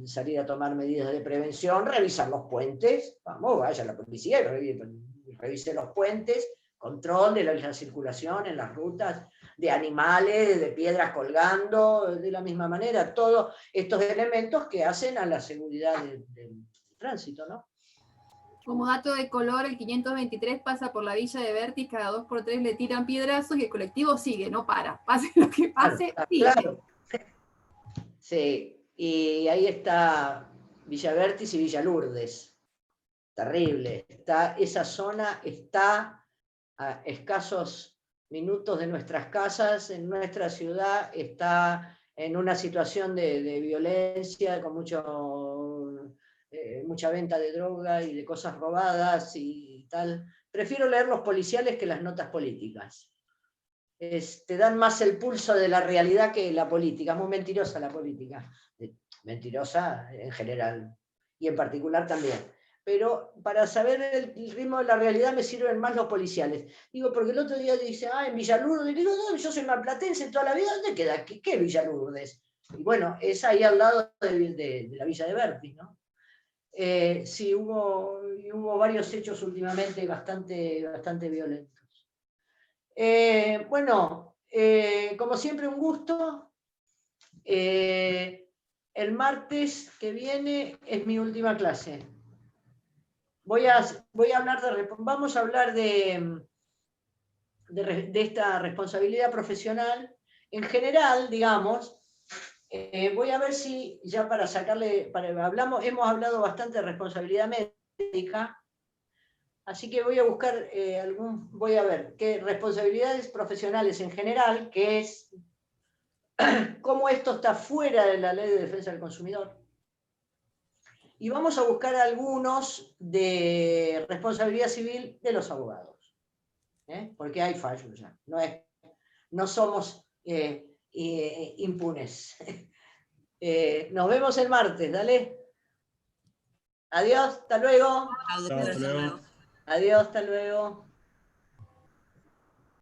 salir a tomar medidas de prevención, revisar los puentes. Vamos, vaya a la policía y revise los puentes, control de la circulación en las rutas, de animales, de piedras colgando, de la misma manera, todos estos elementos que hacen a la seguridad del tránsito, ¿no? Como dato de color, el 523 pasa por la Villa de Berti, cada 2x3 le tiran piedrazos y el colectivo sigue, no para. Pase lo que pase, claro, sigue. Claro. Sí, y ahí está Villa Bertis y Villa Lourdes. Terrible. Esa zona está a escasos minutos de nuestras casas, en nuestra ciudad, está en una situación de violencia, con mucha venta de droga y de cosas robadas y tal. Prefiero leer los policiales que las notas políticas. Te dan más el pulso de la realidad que la política. Muy mentirosa la política. Mentirosa en general y en particular también. Pero para saber el ritmo de la realidad me sirven más los policiales. Digo, porque el otro día dice, en Villa Lourdes, digo, no, yo soy marplatense toda la vida, ¿dónde queda aquí? ¿Qué Villa Lourdes? Y bueno, es ahí al lado de la Villa de Bertis, ¿no? Sí, hubo varios hechos últimamente bastante violentos. Bueno, como siempre un gusto. El martes que viene es mi última clase. Vamos a hablar de esta responsabilidad profesional. En general, digamos, voy a ver si ya para sacarle, hemos hablado bastante de responsabilidad médica, así que voy a buscar voy a ver qué responsabilidades profesionales en general, que es cómo esto está fuera de la Ley de Defensa del Consumidor. Y vamos a buscar algunos de responsabilidad civil de los abogados, porque hay fallos ya, no somos impunes. Nos vemos el martes, dale. Adiós, hasta luego. Hasta luego. Adiós, hasta luego.